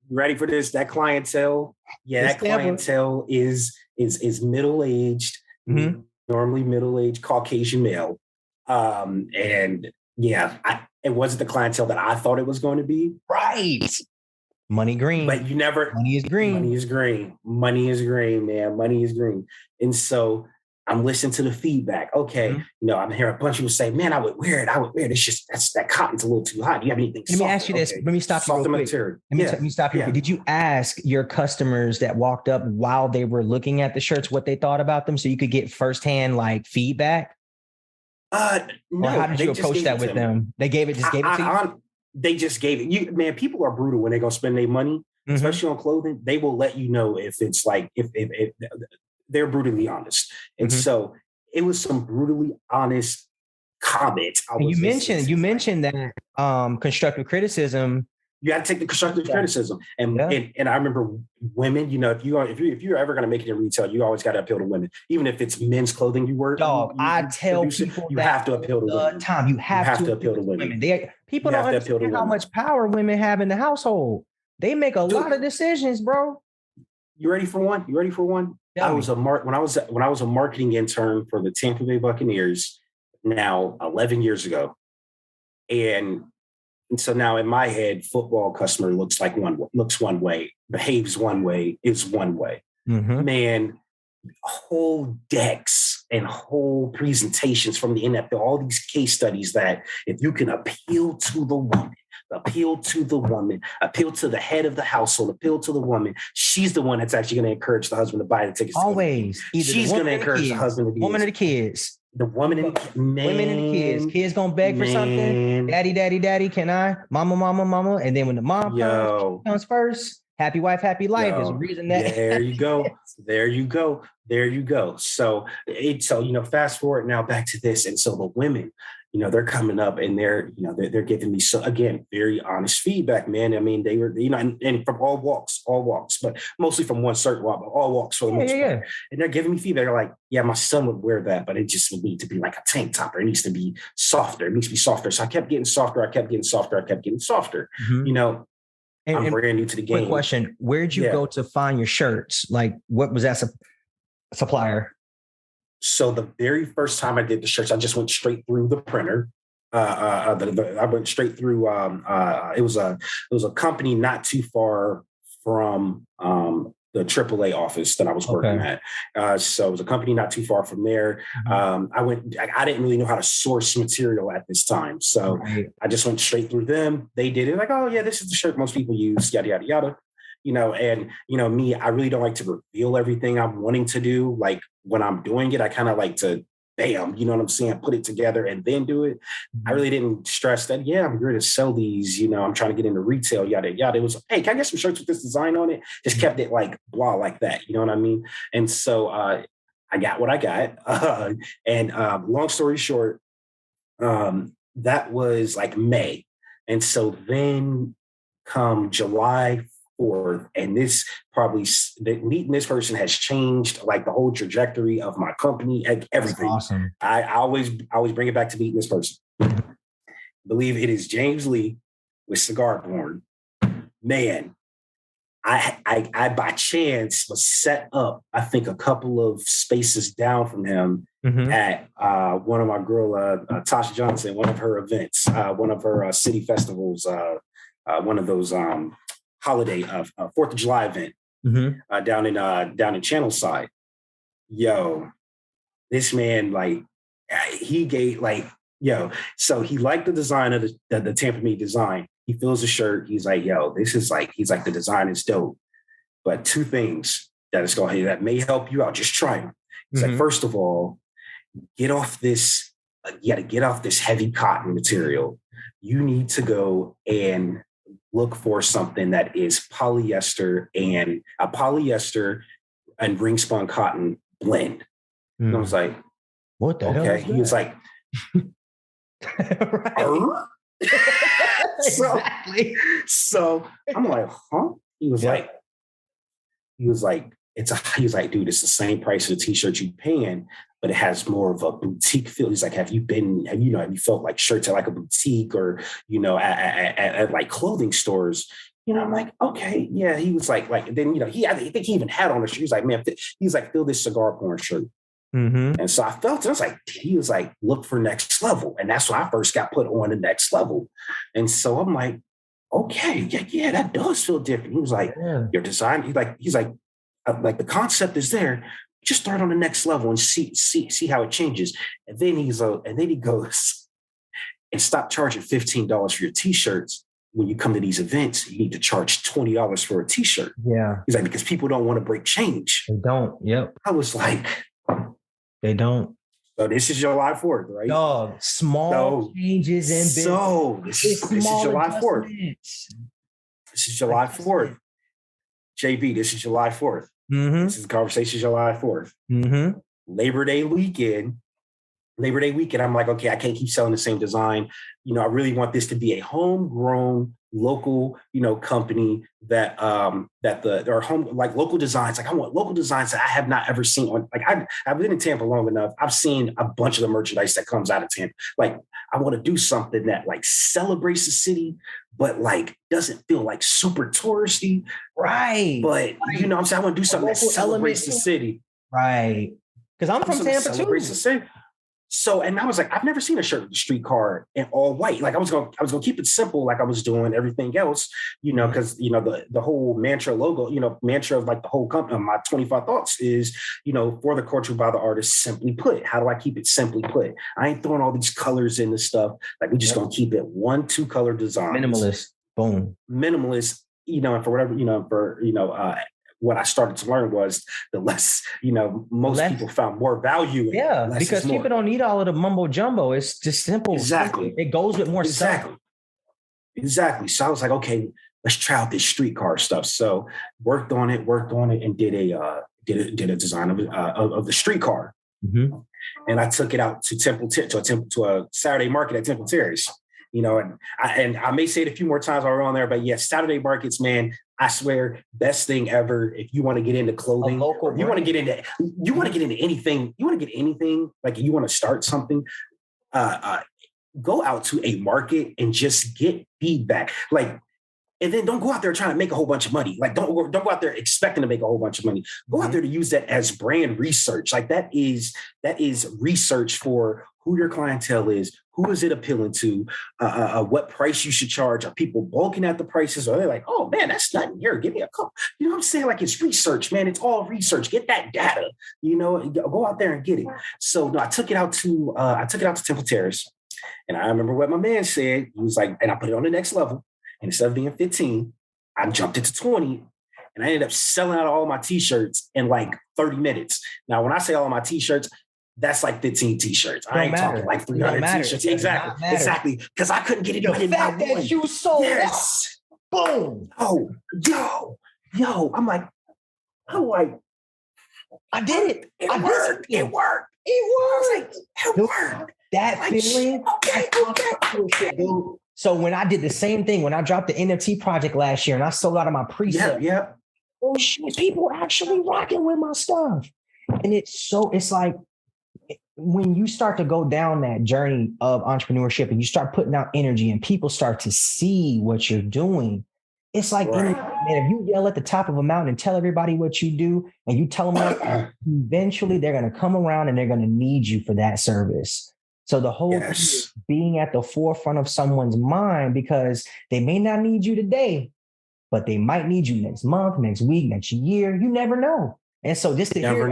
You ready for this? That clientele, that clientele is middle-aged, normally middle-aged Caucasian male. And yeah, it wasn't the clientele that I thought it was going to be. Right. Money green. But money is green. Money is green, man. Money is green. And so I'm listening to the feedback. Okay. I'm hearing a bunch of people say, "Man, I would wear it. It's just, that cotton's a little too hot. Do you have anything soft?" Let me ask you this. Let me stop you real quick. Let me stop you. Did you ask your customers that walked up while they were looking at the shirts what they thought about them, so you could get firsthand feedback? No. Or how did you approach that with them? They gave it to you? They just gave it. Man, people are brutal when they're gonna spend their money, especially on clothing. They will let you know if it's like if they're brutally honest. And so it was some brutally honest comments. You mentioned that constructive criticism. You got to take the constructive criticism. And I remember women, if you're ever going to make it in retail, you always got to appeal to women. Even if it's men's clothing you work. I tell people you have to appeal to women. You have to appeal to women. People don't understand how much power women have in the household. They make a lot of decisions, bro. You ready for one? When I was a marketing intern for the Tampa Bay Buccaneers now 11 years ago. And so now in my head, football customer looks one way, behaves one way, is one way. Man, whole decks and whole presentations from the NFL, all these case studies that if you can appeal to the woman, appeal to the woman, appeal to the head of the household, appeal to the woman. She's the one that's actually going to encourage the husband to buy the tickets. Always. She's going to encourage the husband to be woman or the kids. The woman and the women and the kids. Kids gonna beg for something. Daddy, daddy, daddy, can I? Mama, mama, mama. And then when the mom comes first, happy wife, happy life. There's a reason that. There you go. There you go. There you go. So fast forward now back to this. And so the women, they're coming up and they're giving me, so again, very honest feedback, man. I mean, they were, and from all walks, but mostly from one certain walk, but all walks for the most part. And they're giving me feedback. They're like, yeah, my son would wear that, but it just would need to be like a tank top, or it needs to be softer. It needs to be softer. So I kept getting softer. Mm-hmm. I'm brand new to the game. Quick question. Where'd you go to find your shirts? Like, what was that supplier? So the very first time I did the shirts, I just went straight through the printer. I went straight through. It was a company not too far from the AAA office that I was working at. So it was a company not too far from there. I didn't really know how to source material at this time. So I just went straight through them. They did it like, oh yeah, this is the shirt most people use, yada, yada, yada. Me, I really don't like to reveal everything I'm wanting to do. Like when I'm doing it, I kind of like to, bam, you know what I'm saying? Put it together and then do it. I really didn't stress that. Yeah, I'm here to sell these. I'm trying to get into retail, yada, yada. It was, hey, can I get some shirts with this design on it? Just kept it like blah, like that. You know what I mean? And so I got what I got. And long story short, that was like May. And so then come July 4th, and this probably meeting this person has changed like the whole trajectory of my company, everything. That's awesome. I always bring it back to meeting this person. Believe it is James Lee with Cigar Porn. Man, I by chance was set up, I think a couple of spaces down from him at one of my girl, Tasha Johnson, one of her events, one of her city festivals, one of those holiday 4th of July event down in Channelside. Yo, this man, like, he gave so he liked the design of the Tampa Meat design. He feels the shirt. He's like, yo, this is like, he's like, the design is dope. But two things that may help you out. Just try them. He's like, first of all, get off this. You got to get off this heavy cotton material. You need to go and look for something that is polyester and ring spun cotton blend. And I was like, what the hell? Okay. He was like, exactly. So I'm like, huh? He was like, dude, it's the same price of the t-shirt you paying, but it has more of a boutique feel. He's like, have you felt like shirts at like a boutique or, at like clothing stores? I'm like, okay, yeah. He was like, then, I think he even had on a shirt. He was like, man, he's like, feel this Cigar Porn shirt. And so I felt it. I was like, he was like, look for next level. And that's when I first got put on the next level. And so I'm like, okay, yeah, that does feel different. He was like, your design, he's like, the concept is there. Just start on the next level and see how it changes. And then he goes, and stop charging $15 for your t-shirts. When you come to these events, you need to charge $20 for a t-shirt. Yeah. He's like, because people don't want to break change. They don't. Yep. I was like, they don't. So this is July 4th, right? Dog, small changes in business. So this is July 4th. This is July 4th. JB, this is July 4th. This is the conversation July 4th. Labor Day weekend, I'm like, okay, I can't keep selling the same design. I really want this to be a homegrown local, company that local designs. Like I want local designs that I have not ever seen on, like I've been in Tampa long enough. I've seen a bunch of the merchandise that comes out of Tampa. Like I want to do something that like celebrates the city, but like doesn't feel like super touristy. Right. But what I'm saying? I want to do something that celebrates the city. Right. Because I'm from Tampa too. The city. So, and I was like, I've never seen a shirt with a streetcar in all white. Like I was gonna keep it simple, like I was doing everything else, because the whole mantra logo, mantra of like the whole company, my 25 thoughts is, for the culture by the artist, simply put. How do I keep it simply put? I ain't throwing all these colors in the stuff. Like we just gonna keep it 1-2 color designs. Minimalist. Boom. Minimalist, and for whatever, what I started to learn was the less, most people found more value in. Yeah, because people don't need all of the mumbo jumbo. It's just simple. Exactly. It goes with more stuff. Exactly. So I was like, okay, let's try out this streetcar stuff. So worked on it, and did a design of the streetcar. Mm-hmm. And I took it out to to a Saturday market at Temple Terrace. And I may say it a few more times while we're on there, but yes, Saturday markets, man, I swear, best thing ever. If you want to get into clothing, you want to get into anything, like you want to start something, go out to a market and just get feedback. Like, and then don't go out there trying to make a whole bunch of money. Like, don't go out there expecting to make a whole bunch of money. Go out there to use that as brand research. Like that is research for who your clientele is, who is it appealing to, what price you should charge. Are people bulking at the prices? Or are they like, oh man, that's nothing here. Give me a couple. You know what I'm saying? Like it's research, man. It's all research. Get that data. Go out there and get it. So no, I took it out to Temple Terrace, and I remember what my man said. He was like, and I put it on the next level. And instead of being 15, I jumped it to 20, and I ended up selling out all my t-shirts in like 30 minutes. Now, when I say all my t-shirts, that's like 15 t-shirts. I ain't talking like 300 t-shirts. Exactly. Because I couldn't get it in. The fact that you sold out. Boom. Oh, yo. I'm like, I did it. It worked. It worked. That feeling. Okay. So when I did the same thing, when I dropped the NFT project last year and I sold out of my preset, oh shit, people actually rocking with my stuff. And it's like when you start to go down that journey of entrepreneurship and you start putting out energy and people start to see what you're doing, it's like, man, if you yell at the top of a mountain and tell everybody what you do and you tell them that, eventually they're going to come around and they're going to need you for that service. So the whole thing is being at the forefront of someone's mind, because they may not need you today, but they might need you next month, next week, next year. You never know. And so just to hear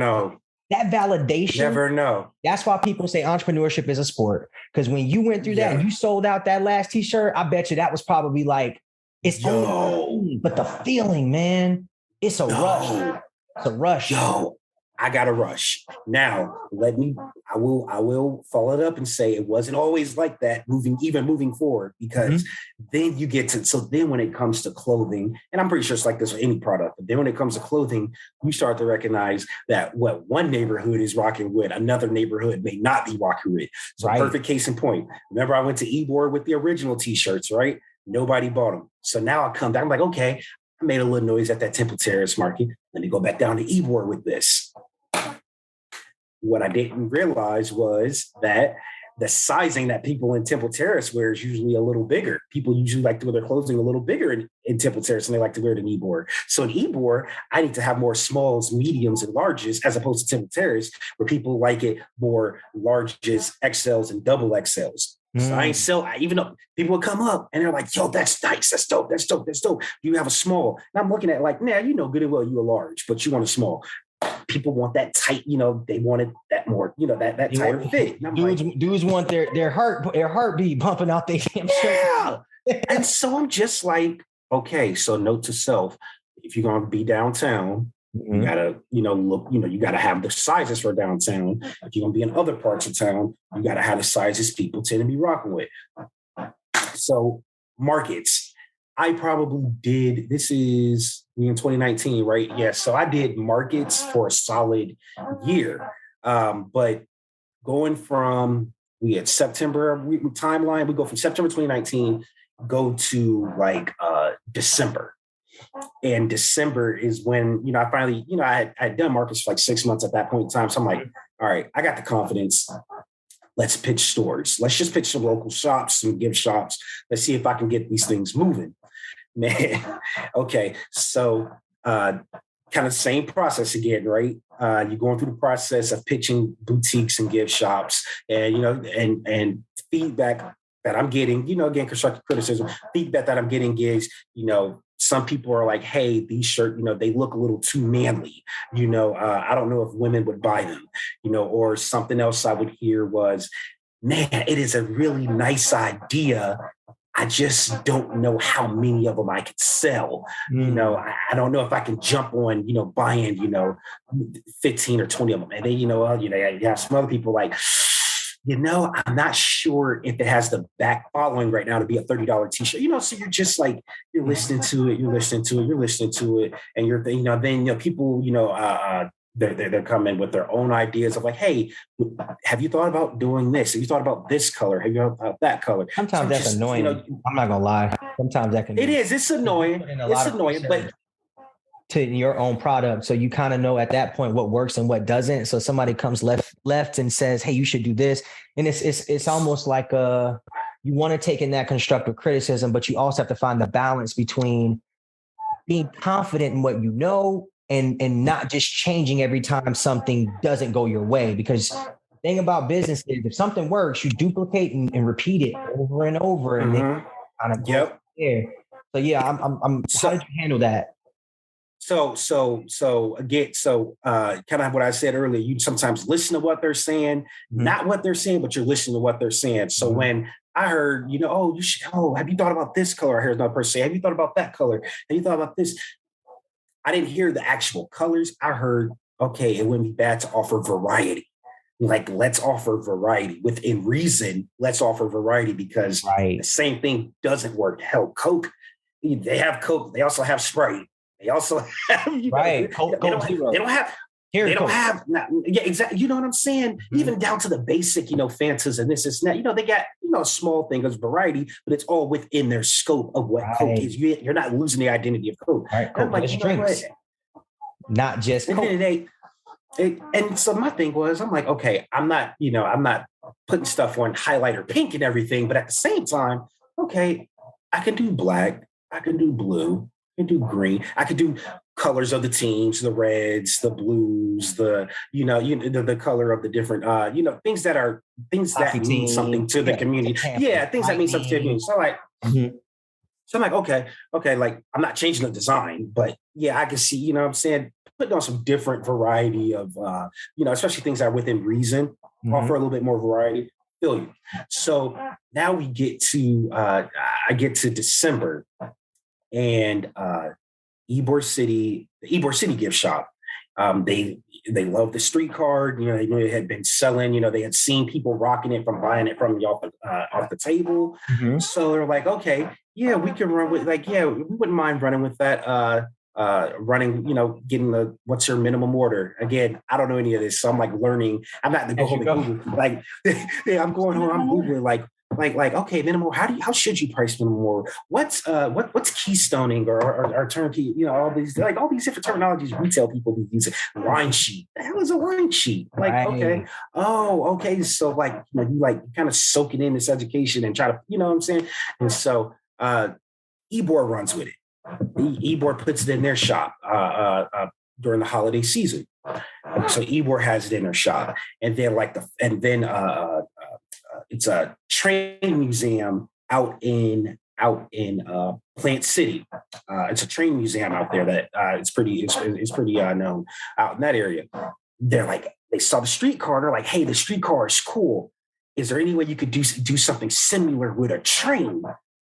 that validation. Never know. That's why people say entrepreneurship is a sport. Because when you went through that and you sold out that last t-shirt, I bet you that was probably like, it's only, but the feeling, man, it's a rush. It's a rush. I got a rush. Now, I will follow it up and say it wasn't always like that moving forward, because then you get to, so then when it comes to clothing, and I'm pretty sure it's like this with any product, but then when it comes to clothing, you start to recognize that what one neighborhood is rocking with, another neighborhood may not be rocking with. So perfect case in point. Remember I went to Ebor with the original t-shirts, right? Nobody bought them. So now I come back, I'm like, okay, I made a little noise at that Temple Terrace market. Let me go back down to Ebor with this. What I didn't realize was that the sizing that people in Temple Terrace wear is usually a little bigger. People usually like to wear their clothing a little bigger in Temple Terrace than they like to wear it in Ebor. So in Ebor, I need to have more smalls, mediums, and larges, as opposed to Temple Terrace, where people like it more larges, XLs, and double XLs. So even though people would come up and they're like, yo, that's nice. That's dope. You have a small. And I'm looking at it like, nah, good and well, you a large, but you want a small. People want that tight, they wanted that more, that tighter fit. Dudes want their heartbeat bumping out their damn shirt. And so I'm just like, okay, so note to self, if you're going to be downtown, you gotta, look, you gotta have the sizes for downtown. If you're gonna be in other parts of town, you gotta have the sizes people tend to be rocking with. So markets, I probably did, we in 2019, right? Yeah, so I did markets for a solid year. But going from, we had September timeline, we go from September 2019, go to like December. And December is when, I finally, I had done markets for like 6 months at that point in time. So I'm like, all right, I got the confidence. Let's pitch stores. Let's just pitch some local shops, some gift shops. Let's see if I can get these things moving. Man, okay. So kind of same process again, right? You're going through the process of pitching boutiques and gift shops, and and feedback that I'm getting. Again, constructive criticism, feedback that I'm getting is, some people are like, "Hey, these shirts, they look a little too manly." I don't know if women would buy them. Or something else I would hear was, "Man, it is a really nice idea. I just don't know how many of them I could sell. I don't know if I can jump on, buying, 15 or 20 of them." And then, you have some other people like, I'm not sure if it has the back following right now to be a $30 t-shirt, so you're just like, you're listening to it, and then, people, they're coming with their own ideas of like, "Hey, have you thought about doing this? Have you thought about this color? Have you thought about that color?" Sometimes that's annoying. I'm not gonna lie. Sometimes that can. It's annoying. It's annoying, but to your own product, so you kind of know at that point what works and what doesn't. So somebody comes left and says, "Hey, you should do this," and it's almost like you want to take in that constructive criticism, but you also have to find the balance between being confident in what you know and not just changing every time something doesn't go your way. Because the thing about business is, if something works, you duplicate and repeat it over and over, and then kind of go there. So yeah, I'm. How did you handle that? So again, kind of what I said earlier, you sometimes listen to what they're saying, not what they're saying, but you're listening to what they're saying. So when I heard, have you thought about this color? I heard another person say, "Have you thought about that color? Have you thought about this?" I didn't hear the actual colors. I heard, okay, it wouldn't be bad to offer variety. Like, let's offer variety within reason. Let's offer variety, because the same thing doesn't work. Hell, Coke, they have Coke. They also have Sprite. They also have, Coke Zero. They don't have. Yeah, exactly. You know what I'm saying? Even down to the basic, Fantas and this and that. They got, a small thing as variety, but it's all within their scope of what Coke is. You're not losing the identity of Coke. Right. Coke, like, drinks, not just Coke. And so my thing was, I'm like, okay, I'm not putting stuff on highlighter pink and everything, but at the same time, okay, I can do black, I can do blue, I can do green, I could do colors of the teams, the reds, the blues, the color of the different, things that mean something to the community. Yeah, things that mean something to the community. So like, so I'm like, okay, like, I'm not changing the design, but yeah, I can see, what I'm saying, putting on some different variety of, especially things that are within reason, offer a little bit more variety. Feel you. So now we get to, I get to December, and the Ybor City gift shop. They love the street card. They knew it had been selling. They had seen people rocking it from buying it from off the table. So they're like, okay, yeah, we can run with, like, yeah, we wouldn't mind running with that. Getting the, what's your minimum order? Again, I don't know any of this, so I'm like learning. I'm not going to go home and Google. Like, yeah, I'm going home. I'm Googling like, okay, minimum. How should you price minimum order? What's keystoning or turnkey? All these different terminologies retail people be using. Line sheet. The hell is a line sheet? Like, okay, okay. So like, you like kind of soaking in this education and try to, what I'm saying. And so, Ybor runs with it. Ybor puts it in their shop during the holiday season. So Ybor has it in their shop, and then it's a train museum out in Plant City. It's a train museum out there that it's pretty known out in that area. They're like, they saw the streetcar. They're like, hey, the streetcar is cool. Is there any way you could do something similar with a train?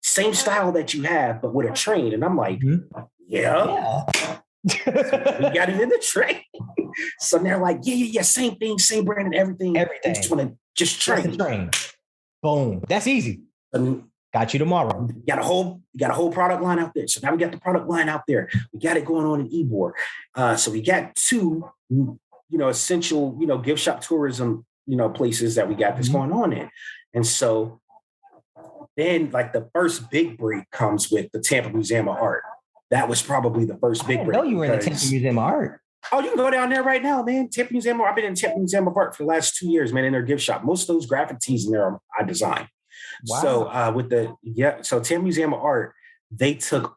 Same style that you have, but with a train. And I'm like, yeah. So we got it in the train. So they're like, yeah, same thing, same brand and everything. Just train. Boom. That's easy. Got you tomorrow. Got a whole product line out there. So now we got the product line out there. We got it going on in Ybor. So we got two, essential, gift shop tourism, places that we got this going on in. And so then, like, the first big break comes with the Tampa Museum of Art. That was probably the first big break. I know you were in the Tampa Museum of Art. Oh, you can go down there right now, man. Tampa Museum of Art. I've been in Tampa Museum of Art for the last 2 years, man, in their gift shop. Most of those graphic tees in there I designed. Wow. So so Tampa Museum of Art, they took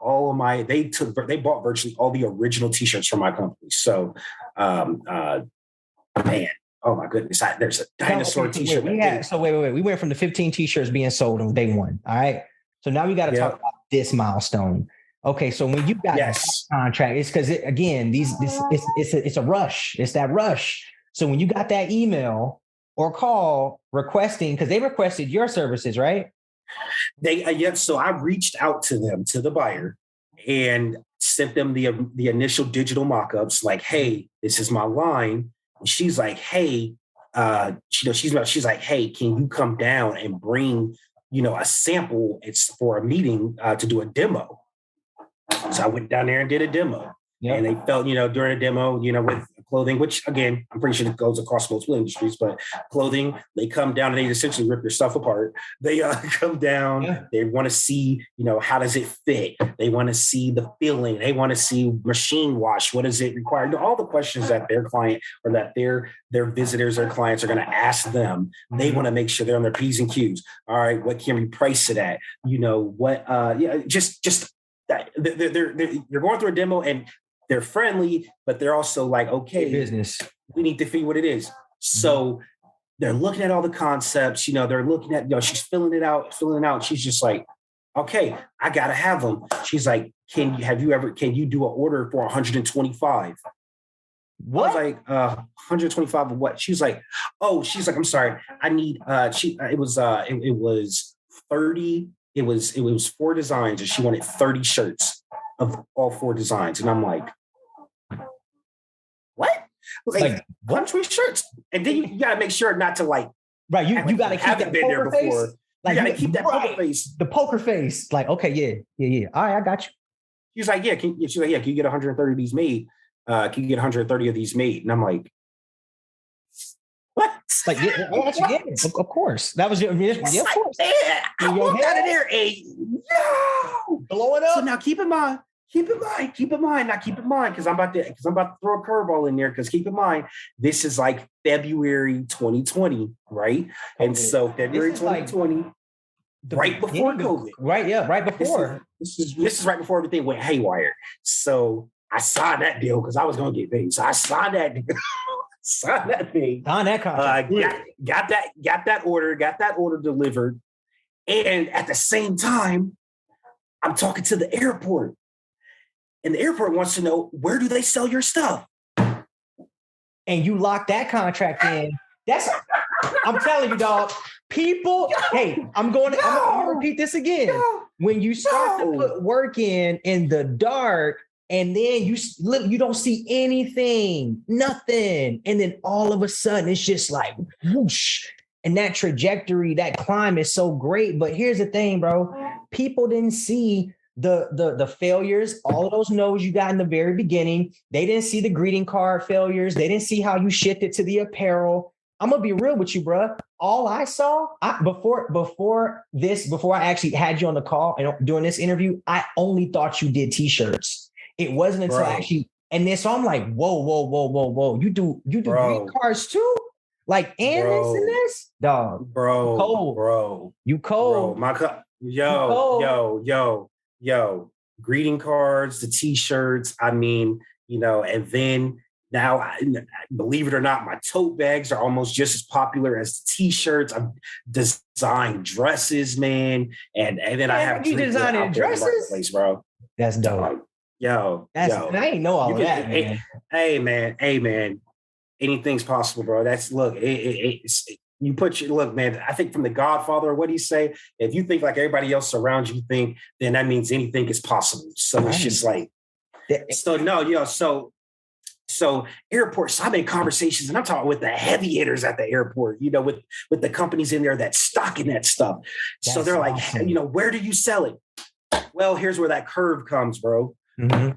they bought virtually all the original t-shirts from my company. So, man, oh my goodness, there's a dinosaur t-shirt. Wait. We went from the 15 t-shirts being sold on day one. All right. So now we got to talk about this milestone. Okay. So when you got that contract, it's because it's a rush. It's that rush. So when you got that email or call requesting, because they requested your services, right? So I reached out to them, to the buyer, and sent them the initial digital mock-ups, like, hey, this is my line. And she's like, hey, she's like, hey, can you come down and bring, a sample? It's for a meeting to do a demo. So I went down there and did a demo. Yep. And they felt, during a demo, with clothing, which again, I'm pretty sure it goes across multiple industries, but clothing, they come down and they essentially rip your stuff apart. They come down, yeah. They want to see, how does it fit? They want to see the feeling. They want to see machine wash. What does it require? All the questions that their client or that their visitors or clients are going to ask them. They want to make sure they're on their P's and Q's. All right, what can we price it at? Just that you're going through a demo and they're friendly, but they're also like, okay, business. We need to figure what it is. So they're looking at all the concepts, they're looking at, she's filling it out. She's just like, okay, I got to have them. She's like, can you do an order for 125? What? I was like, 125 of what? She's like, I'm sorry. I need, it was 30. It was 4 designs and she wanted 30 shirts of all 4 designs. And I'm like, what? Like country shirts. And then you got to make sure not to like, right. You got to keep that poker face. Like, you got to keep that poker face. The poker face. Like, okay, yeah. All right, I got you. She's like, yeah. Can you get 130 of these made? Can you get 130 of these made? And I'm like, what? Like, of course. That was your, of course. I walked out of there, blow it up. So now keep in mind, because I'm about to throw a curveball in there. Because keep in mind, this is like February 2020, right? And so February 2020, like right before COVID, right? Yeah, right before. This is right before everything went haywire. So I signed that deal because I was going to get paid. So I signed that deal. Sign that thing. Sign that contract. Got that order delivered. And at the same time, I'm talking to the airport. And the airport wants to know, where do they sell your stuff? And you lock that contract in. I'm telling you, dog. People, hey, I'm going to repeat this again. When you start to put work in the dark, and then you don't see anything, nothing. And then all of a sudden it's just like whoosh. And that trajectory, that climb is so great. But here's the thing, bro. People didn't see the failures, all of those no's you got in the very beginning. They didn't see the greeting card failures. They didn't see how you shifted to the apparel. I'm gonna be real with you, bro. All I saw before I actually had you on the call and during this interview, I only thought you did t-shirts. It wasn't until actually, and then so I'm like, whoa. You do green cards too? Like, and this and this? Dog. Bro. Cold. Bro. You cold. Bro. Yo. Greeting cards, the t-shirts. I mean, and then now, believe it or not, my tote bags are almost just as popular as the t-shirts. I've designed dresses, man. And then I have you designing dresses, bro. That's dope. Yo. I ain't know all of that, man. Hey, man. Anything's possible, bro. Look, man, I think from The Godfather, what do you say? If you think like everybody else around you think, then that means anything is possible. So It's just like, so airports, I've been in conversations and I'm talking with the heavy hitters at the airport, with the companies in there that's stocking that stuff. So they're like, awesome. Where do you sell it? Well, here's where that curve comes, bro. Mm-hmm.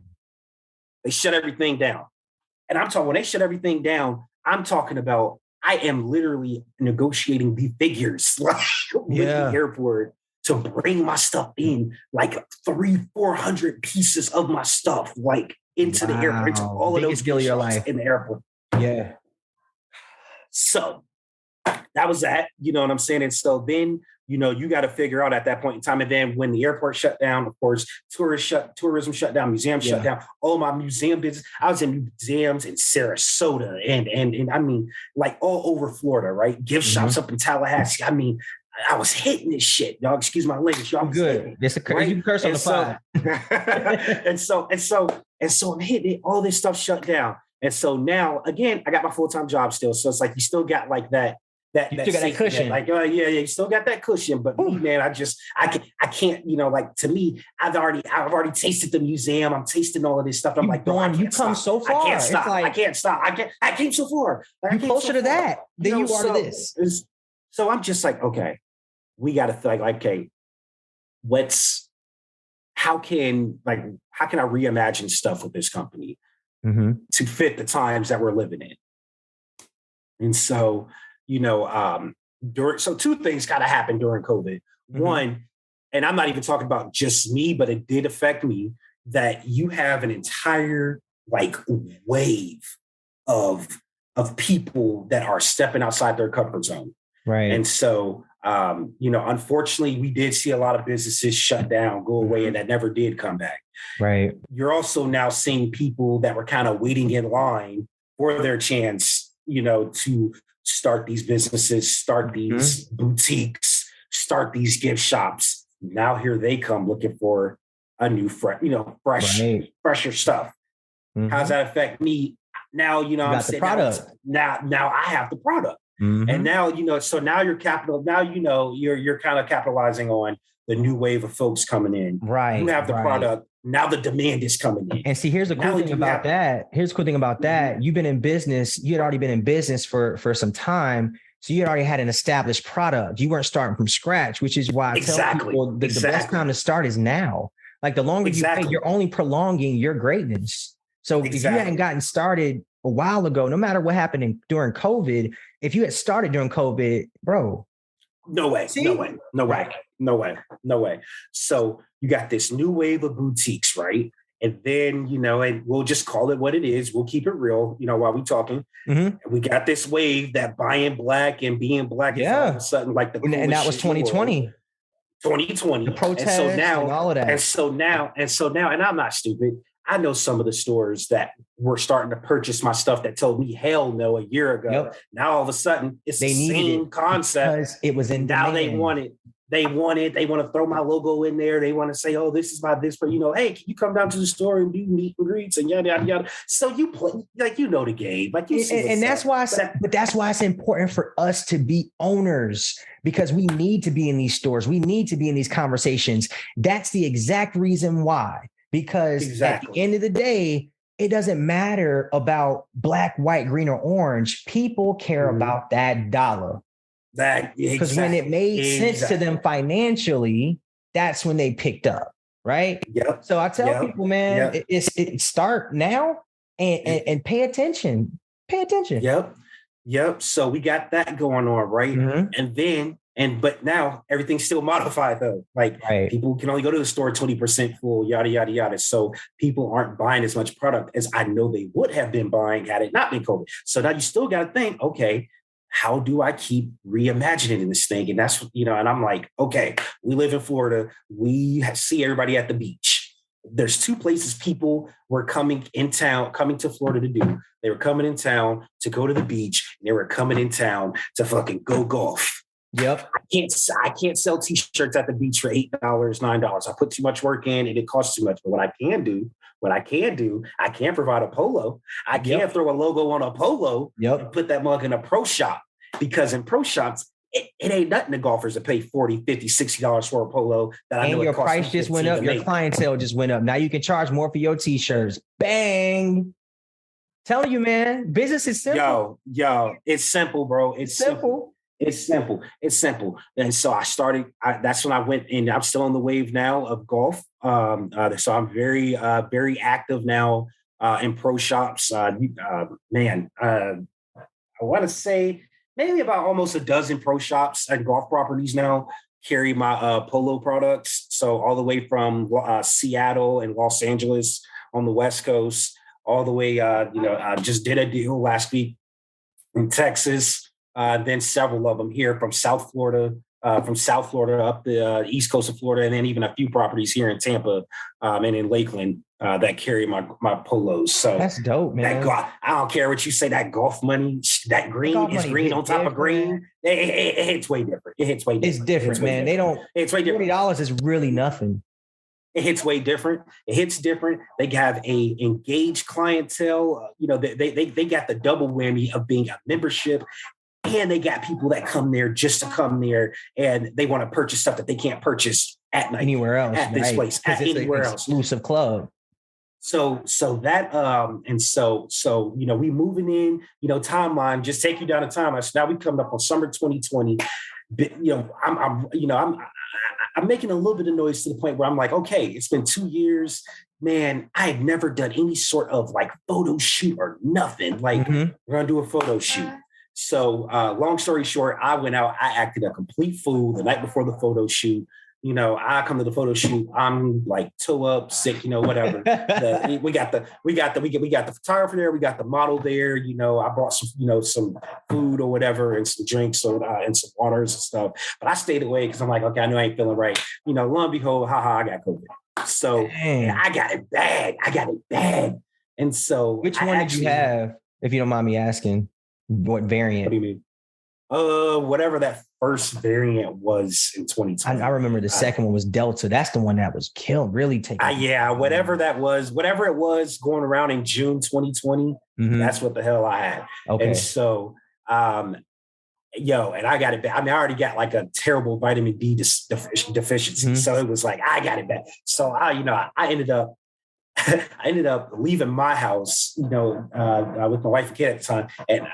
They shut everything down. And I'm talking, when they shut everything down, I'm talking about, I am literally negotiating the figures with the airport to bring my stuff in, like 300-400 pieces of my stuff, like into the airport, into all of those deal of your life in the airport. Yeah. So that was that, you know what I'm saying? And so then, you know, you got to figure out at that point in time. And then when the airport shut down, of course, tourism shut down, museums shut down. All my museum business. I was in museums in Sarasota and I mean, like all over Florida, right? Gift shops up in Tallahassee. I mean, I was hitting this shit, y'all. Excuse my language, y'all. Good. It's a right? You curse on the pod. and so I'm hitting it. All this stuff shut down. And so now, again, I got my full-time job still. So it's like you still got like that you still got that cushion. Like, yeah, you still got that cushion. But me, man, I can't, you know, like to me, I've already tasted the museum. I'm tasting all of this stuff. I'm like, you come so far. I can't stop. I can't stop. I came so far. You're closer to that than you are to this. So I'm just like, okay, we got to think like, okay, how can I reimagine stuff with this company to fit the times that we're living in? And so, you know, so two things got to happen during COVID. One, and I'm not even talking about just me, but it did affect me, that you have an entire like wave of people that are stepping outside their comfort zone. Right. And so, you know, unfortunately, we did see a lot of businesses shut down, go away, and that never did come back. Right. You're also now seeing people that were kind of waiting in line for their chance, you know, to start these businesses, start these boutiques, start these gift shops. Now here they come looking for a new, fresher stuff. How does that affect me? Now, you know, I'm saying now I have the product. And now, you know, so now you're kind of capitalizing on the new wave of folks coming in. Right. You have the product. Now the demand is coming in. And see, here's the cool thing about that. You've been in business. You had already been in business for some time. So you had already had an established product. You weren't starting from scratch, which is why I tell people the best time to start is now. Like the longer you wait, you're only prolonging your greatness. So if you hadn't gotten started a while ago, no matter what happened during COVID, if you had started during COVID, bro. No way. So you got this new wave of boutiques, right? And then, you know, and we'll just call it what it is. We'll keep it real, you know, while we're talking. We got this wave that buying black and being black is all of a sudden like the and that was 2020. 2020. The protests and all of that. And so now, and I'm not stupid. I know some of the stores that were starting to purchase my stuff that told me hell no a year ago. Yep. Now all of a sudden it's the same concept. Because it was in now demand. They want to throw my logo in there. They want to say, oh, this is my this, but you know, hey, can you come down to the store and do meet and greets and yada yada yada. So you play like you know the game. Like you see and that's why that's why it's important for us to be owners, because we need to be in these stores. We need to be in these conversations. That's the exact reason why. Because at the end of the day, it doesn't matter about black, white, green, or orange. People care about that dollar. Because when it made sense to them financially, that's when they picked up, right? Yep. So I tell people, man, it start now and pay attention. Pay attention. Yep. So we got that going on, right? But now everything's still modified though. Like people can only go to the store 20% full, yada, yada, yada. So people aren't buying as much product as I know they would have been buying had it not been COVID. So now you still got to think, okay, how do I keep reimagining this thing? And that's, you know, and I'm like, okay, we live in Florida. We see everybody at the beach. There's two places people were coming to Florida to do. They were coming in town to go to the beach. And they were coming in town to fucking go golf. Yep. I can't sell t-shirts at the beach for $8, $9. I put too much work in and it costs too much. But what I can do, I can provide a polo. I can throw a logo on a polo and put that mug in a pro shop, because in pro shops, it ain't nothing to golfers to pay $40, $50, $60 for a polo. That I know your price just went up. Your clientele just went up. Now you can charge more for your t-shirts. Bang. Telling you, man, business is simple. Yo, it's simple, bro. It's simple. It's simple. And so I started, that's when I went in. I'm still on the wave now of golf. So I'm very, very active now in pro shops. I want to say maybe about almost a dozen pro shops and golf properties now carry my polo products. So all the way from Seattle and Los Angeles on the West Coast, all the way, I just did a deal last week in Texas. then several of them here from South Florida up the east coast of Florida, and then even a few properties here in Tampa and in Lakeland that carry my polos. So that's dope, man. I don't care what you say. That golf money, that green is green on top of green. It hits way different. It hits way different. It's different, man. It's way different. $40 is really nothing. It hits way different. It hits different. They have a engaged clientele. They got the double whammy of being a membership, and they got people that come there just to come there, and they want to purchase stuff that they can't purchase at night anywhere else at this place, at anywhere else. Exclusive club. So we moving in. Timeline. Just take you down the timeline. So now we coming up on summer 2020. I'm making a little bit of noise to the point where I'm like, okay, it's been 2 years, man. I had never done any sort of like photo shoot or nothing. Like we're gonna do a photo shoot. So long story short, I went out, I acted a complete fool the night before the photo shoot. I come to the photo shoot, I'm like toe up, sick, whatever. We got the photographer there, we got the model there. I brought some food or whatever and some drinks and some waters and stuff. But I stayed away because I'm like, okay, I know I ain't feeling right. Lo and behold, I got COVID. So I got it bad. And so which one did you have, if you don't mind me asking? What variant? What do you mean? Whatever that first variant was in 2020. I remember the second one was Delta. That's the one that was killed, really taking. Whatever it was going around in June 2020, that's what the hell I had. Okay. And so, and I got it bad. I mean, I already got like a terrible vitamin D deficiency. So it was like, I got it bad. So I ended up leaving my house, with my wife and kid at the time. And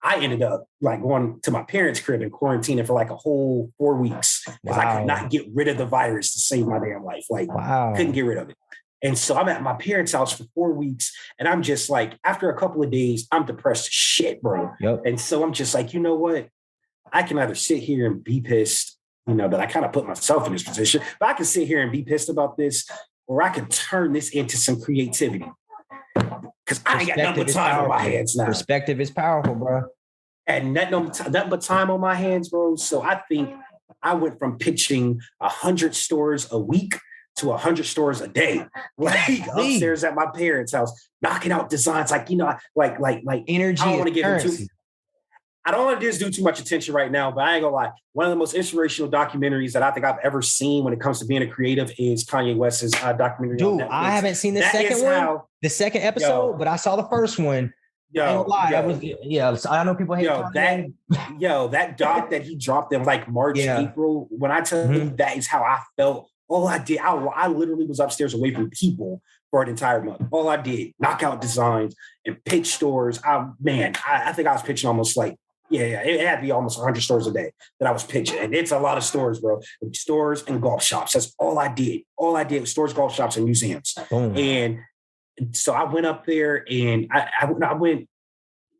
I ended up like going to my parents' crib and quarantining for like a whole 4 weeks because I could not get rid of the virus to save my damn life. Like, couldn't get rid of it. And so I'm at my parents' house for 4 weeks, and I'm just like, after a couple of days, I'm depressed as shit, bro. Yep. And so I'm just like, you know what? I can either sit here and be pissed, that I kind of put myself in this position, but I can sit here and be pissed about this, or I can turn this into some creativity. Because I ain't got nothing but time on my hands now. Perspective is powerful, bro. And nothing but time on my hands, bro. So I think I went from pitching 100 stores a week to 100 stores a day, like upstairs at my parents' house, knocking out designs, like energy. I don't want to just do too much attention right now, but I ain't gonna lie. One of the most inspirational documentaries that I think I've ever seen when it comes to being a creative is Kanye West's documentary. Dude, I haven't seen the second episode, but I saw the first one. I ain't gonna lie. I know people hate that doc that he dropped in like March, April. When I tell you that is how I felt. All I did, I literally was upstairs away from people for an entire month. All I did, knock out designs and pitch stores. I think I was pitching almost like, it had to be almost 100 stores a day that I was pitching. And it's a lot of stores, bro. Stores and golf shops. That's all I did. All I did was stores, golf shops, and museums. And so I went up there and I went,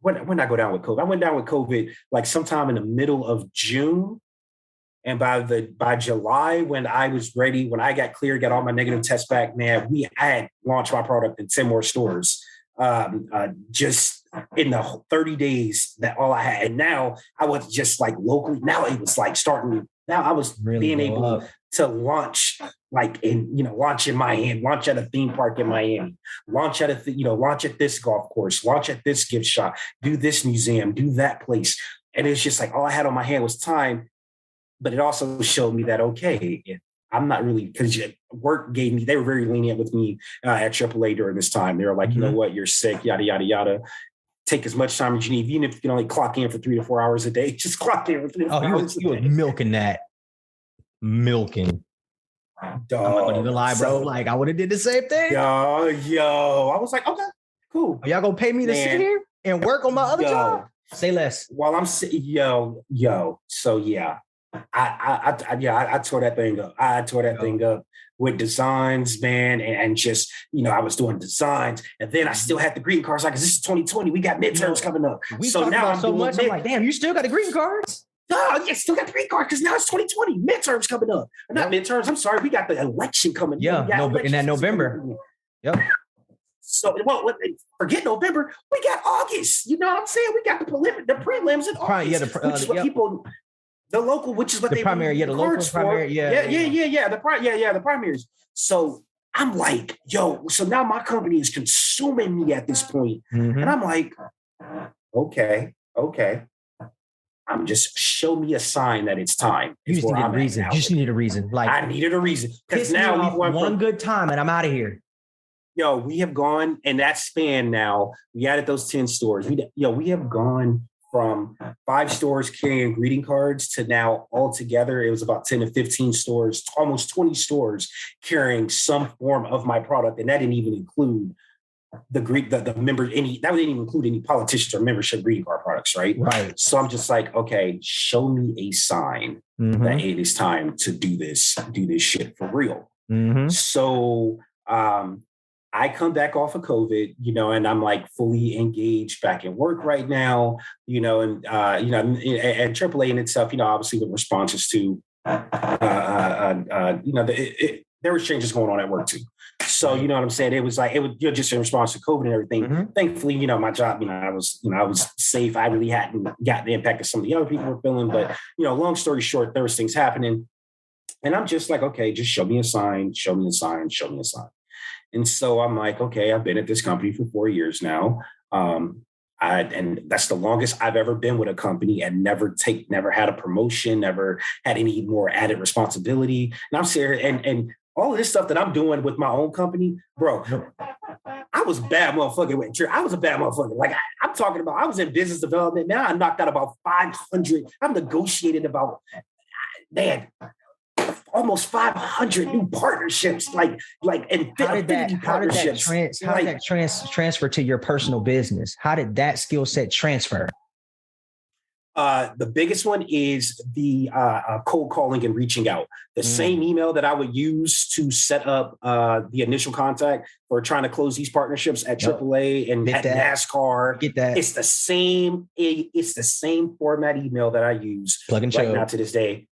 when did I go down with COVID? I went down with COVID like sometime in the middle of June. And by July, when I was ready, when I got clear, got all my negative tests back, man, I had launched my product in 10 more stores. Just in the 30 days that all I had. And now I was just like locally. Now it was like starting. Now I was really being able to launch launch in Miami, launch at a theme park in Miami, launch at launch at this golf course, launch at this gift shop, do this museum, do that place. And it's just like all I had on my hand was time. But it also showed me that, okay, I'm not really, because work gave me, they were very lenient with me at AAA during this time. They were like, you know what, you're sick, yada, yada, yada. Take as much time as you need. Even if you can only clock in for 3 to 4 hours a day, just clock in for 3 to 4 hours a day. You were milking that. Milking. Dog. I'm not gonna even lie, bro. Like, I would have did the same thing. Yo. I was like, okay, cool. Are y'all gonna pay me to sit here and work on my other job? Say less. While I'm sitting, So yeah. I tore that thing up. I tore that thing up with designs, man, and just I was doing designs, and then I still had the green cards. Like, this is 2020, we got midterms coming up. So now I'm so much. I'm like, damn, you still got the green cards? Oh, yeah, still got the green card because now it's 2020. Midterms coming up. Not midterms. I'm sorry, we got the election coming. Yeah, in that November. Yep. So, well, forget November. We got August. You know what I'm saying? We got the prelims in August, which is what people, the local, which is what the they primary, the local primary, the primaries. So I'm like, yo, so now my company is consuming me at this point. And I'm like, okay. I'm just show me a sign that it's time. You just need a reason. You just needed a reason. Like I needed a reason. Because now we've won one good time and I'm out of here. Yo, we have gone in that span now. We added those 10 stores. We have gone from 5 stores carrying greeting cards to now altogether, it was about 10 to 15 stores, almost 20 stores carrying some form of my product. And that didn't even include the members, that didn't even include any politicians or membership greeting card products, right? Right. So I'm just like, okay, show me a sign that it is time to do this shit for real. So I come back off of COVID, and I'm like fully engaged back in work right now, and AAA in itself, obviously the responses to, there was changes going on at work too. So, you know what I'm saying? It was like, just in response to COVID and everything. Thankfully, my job, I was safe. I really hadn't got the impact that some of the other people were feeling, but, long story short, there was things happening and I'm just like, okay, just show me a sign. And so I'm like, okay, I've been at this company for 4 years now. And that's the longest I've ever been with a company and never had a promotion, never had any more added responsibility. And I'm serious. And all of this stuff that I'm doing with my own company, bro, I was a bad motherfucker. I was a bad motherfucker. Like I'm talking about, I was in business development. Now I knocked out about 500. I've negotiated about, almost 500 new partnerships, and how did that transfer to your personal business? How did that skill set transfer? The biggest one is the cold calling and reaching out. The same email that I would use to set up the initial contact for trying to close these partnerships at AAA and at NASCAR. Get that. It's the same. It's the same format email that I use plug and right show now to this day.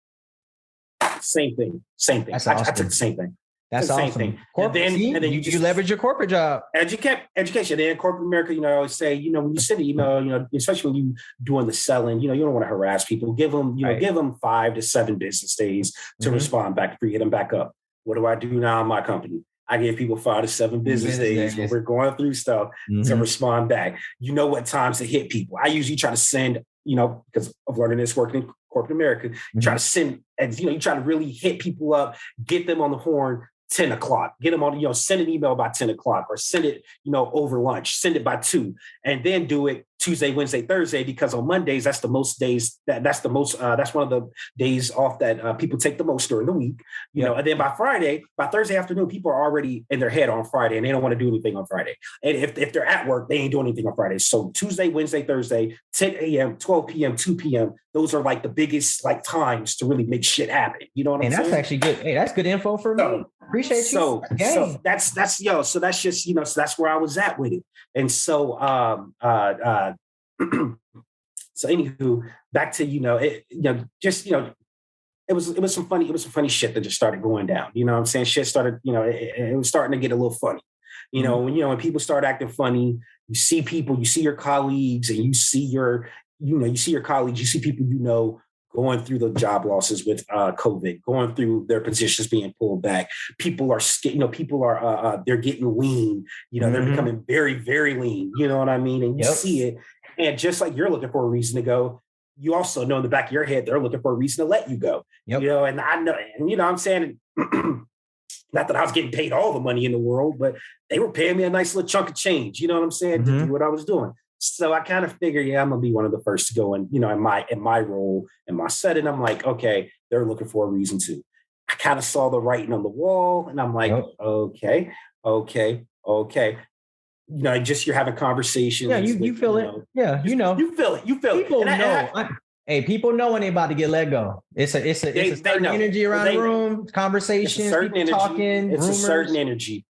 Same thing. That's awesome. I took the same thing. That's the awesome. Same thing. Corporate, and then you leverage your corporate job. Education. And in corporate America, I always say, when you send an email, especially when you doing the selling, you don't want to harass people. Give them 5 to 7 business days to respond back before you hit them back up. What do I do now in my company? I give people 5 to 7 business days when we're going through stuff to respond back. You know what times to hit people. I usually try to send, because of learning this working in corporate America, you try to send, and you try to really hit people up, get them on the horn 10 o'clock, get them on, send an email by 10 o'clock or send it, over lunch, send it by 2, and then do it Tuesday, Wednesday, Thursday, because on Mondays, that's the most days that's one of the days off that people take the most during the week, and then by Thursday afternoon, people are already in their head on Friday and they don't want to do anything on Friday. And if they're at work, they ain't doing anything on Friday. So Tuesday, Wednesday, Thursday, 10 a.m., 12 p.m., 2 p.m., those are like the biggest times to really make shit happen. You know what I'm saying? And that's actually good. Hey, that's good info for me. Appreciate you. So that's so that's just, so that's where I was at with it. And so, so anywho, back to, it was some funny shit that just started going down. You know what I'm saying? Shit started, it was starting to get a little funny. When people start acting funny, you see people, you see your colleagues, and you see your colleagues, you see people, going through the job losses with COVID, going through their positions being pulled back. People are, they're getting lean. They're becoming very, very lean. You know what I mean? And you see it. And just like you're looking for a reason to go, you also know in the back of your head, they're looking for a reason to let you go. And I know, and I'm saying, not that I was getting paid all the money in the world, but they were paying me a nice little chunk of change. You know what I'm saying? To do what I was doing. So I kind of figured, I'm going to be one of the first to go in, in my role, in my setting. I'm like, okay, they're looking for a reason to. I kind of saw the writing on the wall and I'm like, okay. Just you're having conversations. Yeah, you feel it. Yeah, you feel it. People know. Hey, people know when they about to get let go. It's a certain energy around the room, conversations, people talking, it's rumors. A certain energy.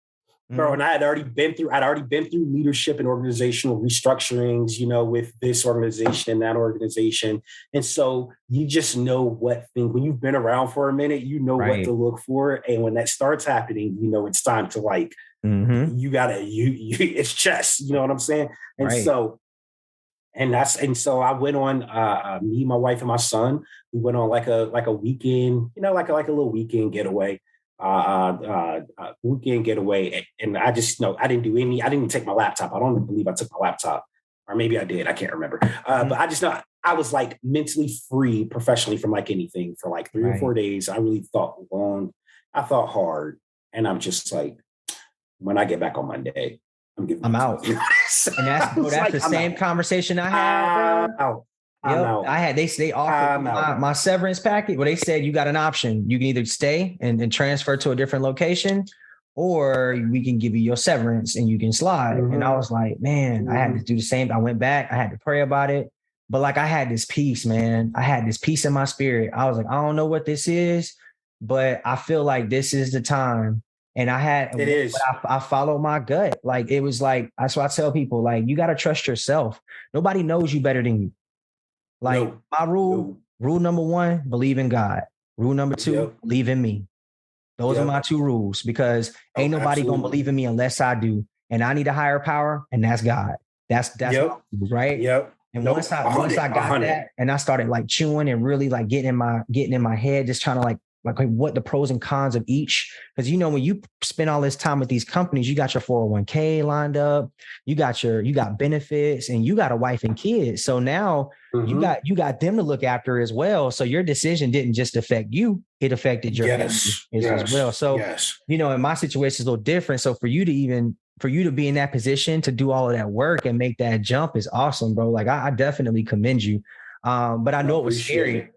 Bro, and I'd already been through leadership and organizational restructurings, with this organization and that organization. And so you just know what thing, when you've been around for a minute, what to look for. And when that starts happening, it's time to Mm-hmm. You gotta, it's chess, you know what I'm saying? And Right. so I went on, me, my wife, and my son, we went on like a weekend, like a little weekend getaway. Weekend getaway. And I just, I didn't even take my laptop. I don't even believe I took my laptop, or maybe I did. I can't remember. But I just know I was like mentally free professionally from like anything for like 3 or 4 days. I really thought long. I thought hard. And I'm just like, when I get back on Monday, I'm out. And that's like, the same conversation I had, bro. Out. I had, they offered my severance package. Well, they said you got an option. You can either stay and transfer to a different location, or we can give you your severance and you can slide. Mm-hmm. And I was like, man, I had to do the same. I went back, I had to pray about it. But like, I had this peace, man. I had this peace in my spirit. I was like, I don't know what this is, but I feel like this is the time. And I followed my gut. Like, it was like, that's why I tell people, like, you got to trust yourself. Nobody knows you better than you. Like, my rule number 1, believe in God. Rule number 2, believe in me. Those are my 2 rules, because ain't nobody going to believe in me unless I do. And I need a higher power, and that's God. That's right. Yep. And once I got that, and I started like chewing and really like getting in my head, just trying to like what the pros and cons of each, because when you spend all this time with these companies, you got your 401k lined up, you got benefits, and you got a wife and kids. So now you got them to look after as well. So your decision didn't just affect you, it affected your family as well. So in my situation, it's a little different. So for you to be in that position to do all of that work and make that jump is awesome, bro. Like, I definitely commend you. But I know it was scary.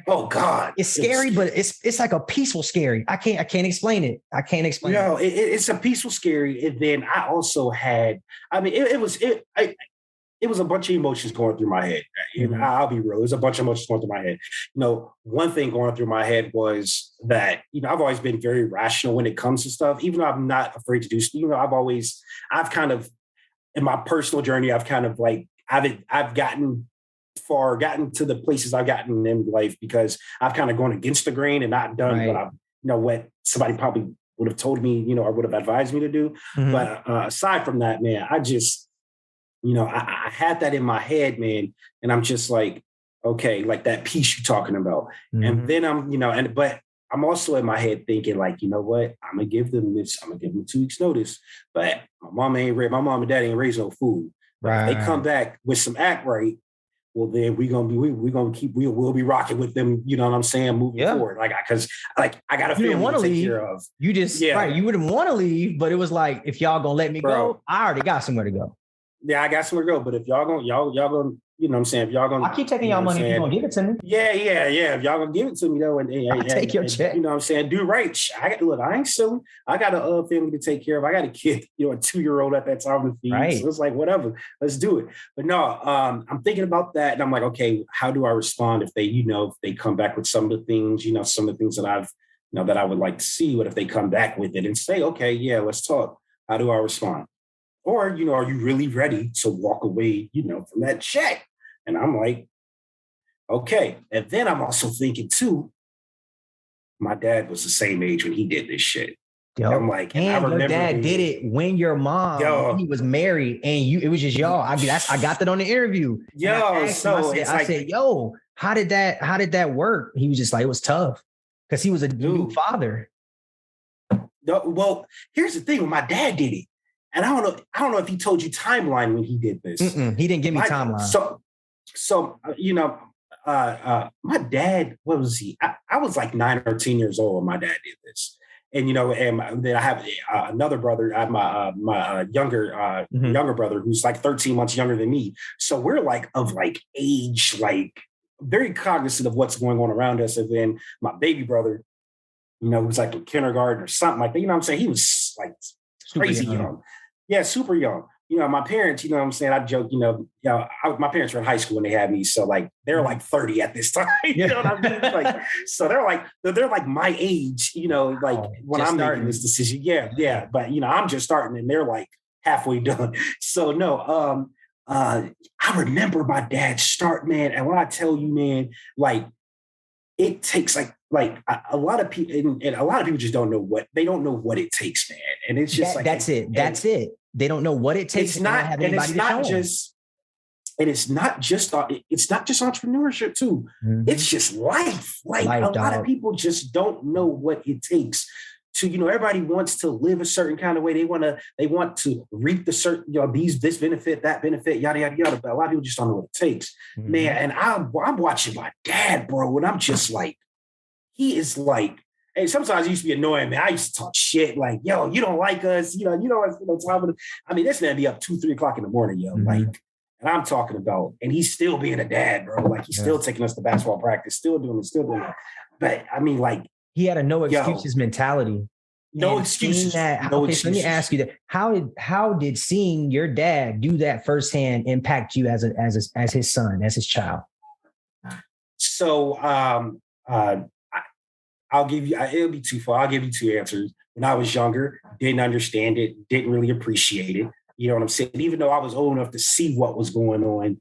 Oh God, it's scary, but it's like a peaceful scary. I can't explain it. It's a peaceful scary. And then I also had, it was a bunch of emotions going through my head. I'll be real. There's a bunch of emotions going through my head. One thing going through my head was that, I've always been very rational when it comes to stuff, even though I'm not afraid to do stuff. I've kind of, in my personal journey, I've kind of like, I've gotten to the places I've gotten in life because I've kind of gone against the grain and not done what somebody probably would have told me, or would have advised me to do. Mm-hmm. But aside from that, man, I just, I had that in my head, man. And I'm just like, okay, like that peace you're talking about. Mm-hmm. And then but I'm also in my head thinking like, you know what, I'm going to give them 2 weeks notice, but my mom and dad ain't raised no food. Right. If they come back with some act right, well, then we'll be rocking with them. You know what I'm saying? Moving forward, because I got a family to take care of. You just you wouldn't want to leave, but it was like, if y'all gonna let me go, I already got somewhere to go. Yeah, I got somewhere to go. But if y'all gonna, you know what I'm saying? If y'all gonna, I keep taking y'all money. If you're gonna give it to me. Yeah. If y'all gonna give it to me though, and take your check. You know what I'm saying? Do right. I ain't silly. I got a family to take care of. I got a kid, a 2-year-old at that time to feed. Right. So it's like, whatever, let's do it. But no, I'm thinking about that, and I'm like, okay, how do I respond if they, if they come back with some of the things, some of the things that I've, that I would like to see. What if they come back with it and say, okay, yeah, let's talk. How do I respond? Or, are you really ready to walk away, from that check? And I'm like, okay. And then I'm also thinking too, my dad was the same age when he did this shit. I'm like, and I remember your dad did it when your mom, when he was married, and it was just y'all. I got that on the interview. I said, yo, how did that work? He was just like, it was tough because he was a new father. Well, here's the thing: when my dad did it, and I don't know if he told you timeline when he did this. He didn't give me timeline. So my dad, what was he? I was like 9 or 10 years old when my dad did this. And, and then I have another brother. I have my younger brother who's like 13 months younger than me. So we're like of like age, like very cognizant of what's going on around us. And then my baby brother, who's like in kindergarten or something like that. You know what I'm saying? He was like crazy young. Yeah, super young. My parents, what I'm saying? I joke, my parents were in high school when they had me. So like, they're like 30 at this time, you know what I mean? Like, so they're like my age, when I'm making this decision. Yeah. But, I'm just starting and they're like halfway done. So no, I remember my dad start, man. And when I tell you, man, like it takes like a lot of people, and a lot of people just don't know what it takes, man. And it's just that's it. They don't know what it takes. It's not, and it's not just. And it's not just entrepreneurship too. Mm-hmm. It's just life. Like a lot of people just don't know what it takes to, everybody wants to live a certain kind of way. They want to reap the certain, this benefit, that benefit, yada, yada, yada. But a lot of people just don't know what it takes. Mm-hmm. Man, and I'm watching my dad, bro, and I'm just like, he is like, and sometimes it used to be annoying, man. I used to talk shit like, yo, you don't like us, I mean, this man be up 2-3 o'clock in the morning, yo. Mm-hmm. Like, and I'm talking about, and he's still being a dad, bro. Like he's still taking us to basketball practice, still doing it. But I mean, like he had a no excuses mentality. No excuses. No excuses. Let me ask you that. How did seeing your dad do that firsthand impact you as his son, as his child? So I'll give you. It'll be too far. I'll give you 2 answers. When I was younger, didn't understand it, didn't really appreciate it. You know what I'm saying? Even though I was old enough to see what was going on,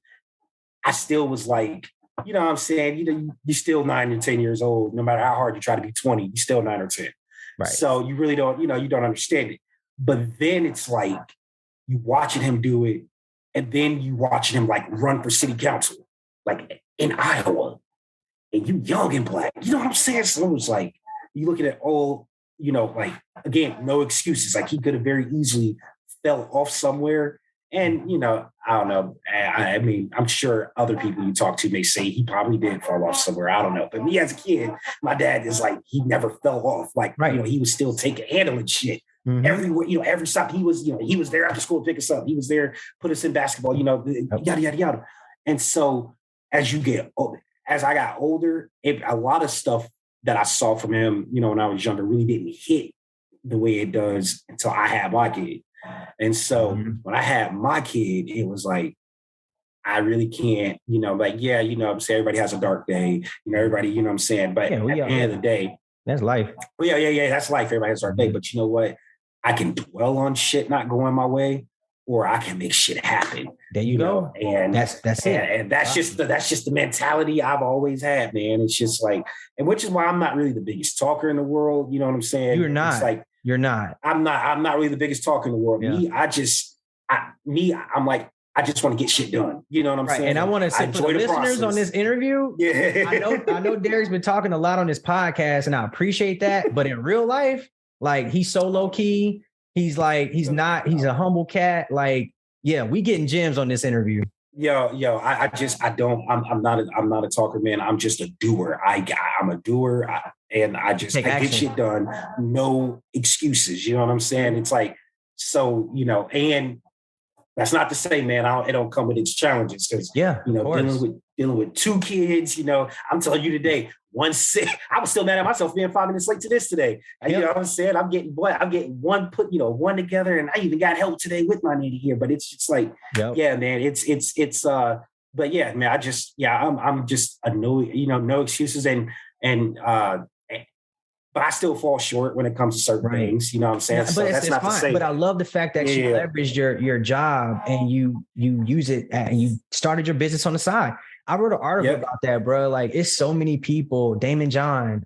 I still was like, you know what I'm saying? You're still 9 or 10 years old. No matter how hard you try to be 20, you're still 9 or 10. Right. So you really don't, you don't understand it. But then it's like you watching him do it, and then you watching him like run for city council, like in Iowa, and you young and black. You know what I'm saying? So it was like you looking at all, like again, no excuses. Like he could have very easily fell off somewhere. And, I don't know. I mean, I'm sure other people you talk to may say he probably did fall off somewhere. I don't know. But me as a kid, my dad is like, he never fell off. Like, he was still handling shit. Mm-hmm. Everywhere, every stop he was there after school to pick us up. He was there, put us in basketball, yada, yada, yada. And so as I got older, a lot of stuff that I saw from him, when I was younger really didn't hit the way it does until I had my kid. And so when I had my kid, it was like, I really can't, I'm saying everybody has a dark day, everybody, I'm saying, but at the end of the day, that's life. Well, yeah, that's life. Everybody has a dark day, but you know what? I can dwell on shit not going my way, or I can make shit happen. There you go. And that's it. And that's just the mentality I've always had, man. It's just like, and which is why I'm not really the biggest talker in the world. You know what I'm saying? You're not. It's like, you're not. I'm not really the biggest talker in the world. Yeah. I'm like, I just want to get shit done. You know what I'm saying? And I want to say for the listeners on this interview, I know Derek's been talking a lot on this podcast, and I appreciate that. But in real life, like he's so low key. He's a humble cat. Like, yeah, we getting gems on this interview. I'm not a talker, man. I'm just a doer. I'm a doer. I get shit done. No excuses. You know what I'm saying? It's like, so, and that's not to say, man, it don't come with its challenges. Because, dealing with 2 kids, I'm telling you today, I was still mad at myself being 5 minutes late to this today. You know what I'm saying? I'm getting one one together, and I even got help today with my lady here. But it's just like, yeah, man, but yeah, man, I'm just a no excuses but I still fall short when it comes to certain things. You know what I'm saying? Yeah, so that's not fine. To say. But I love the fact that you leveraged your job and you use it and you started your business on the side. I wrote an article about that, bro. Like it's so many people, Damon John,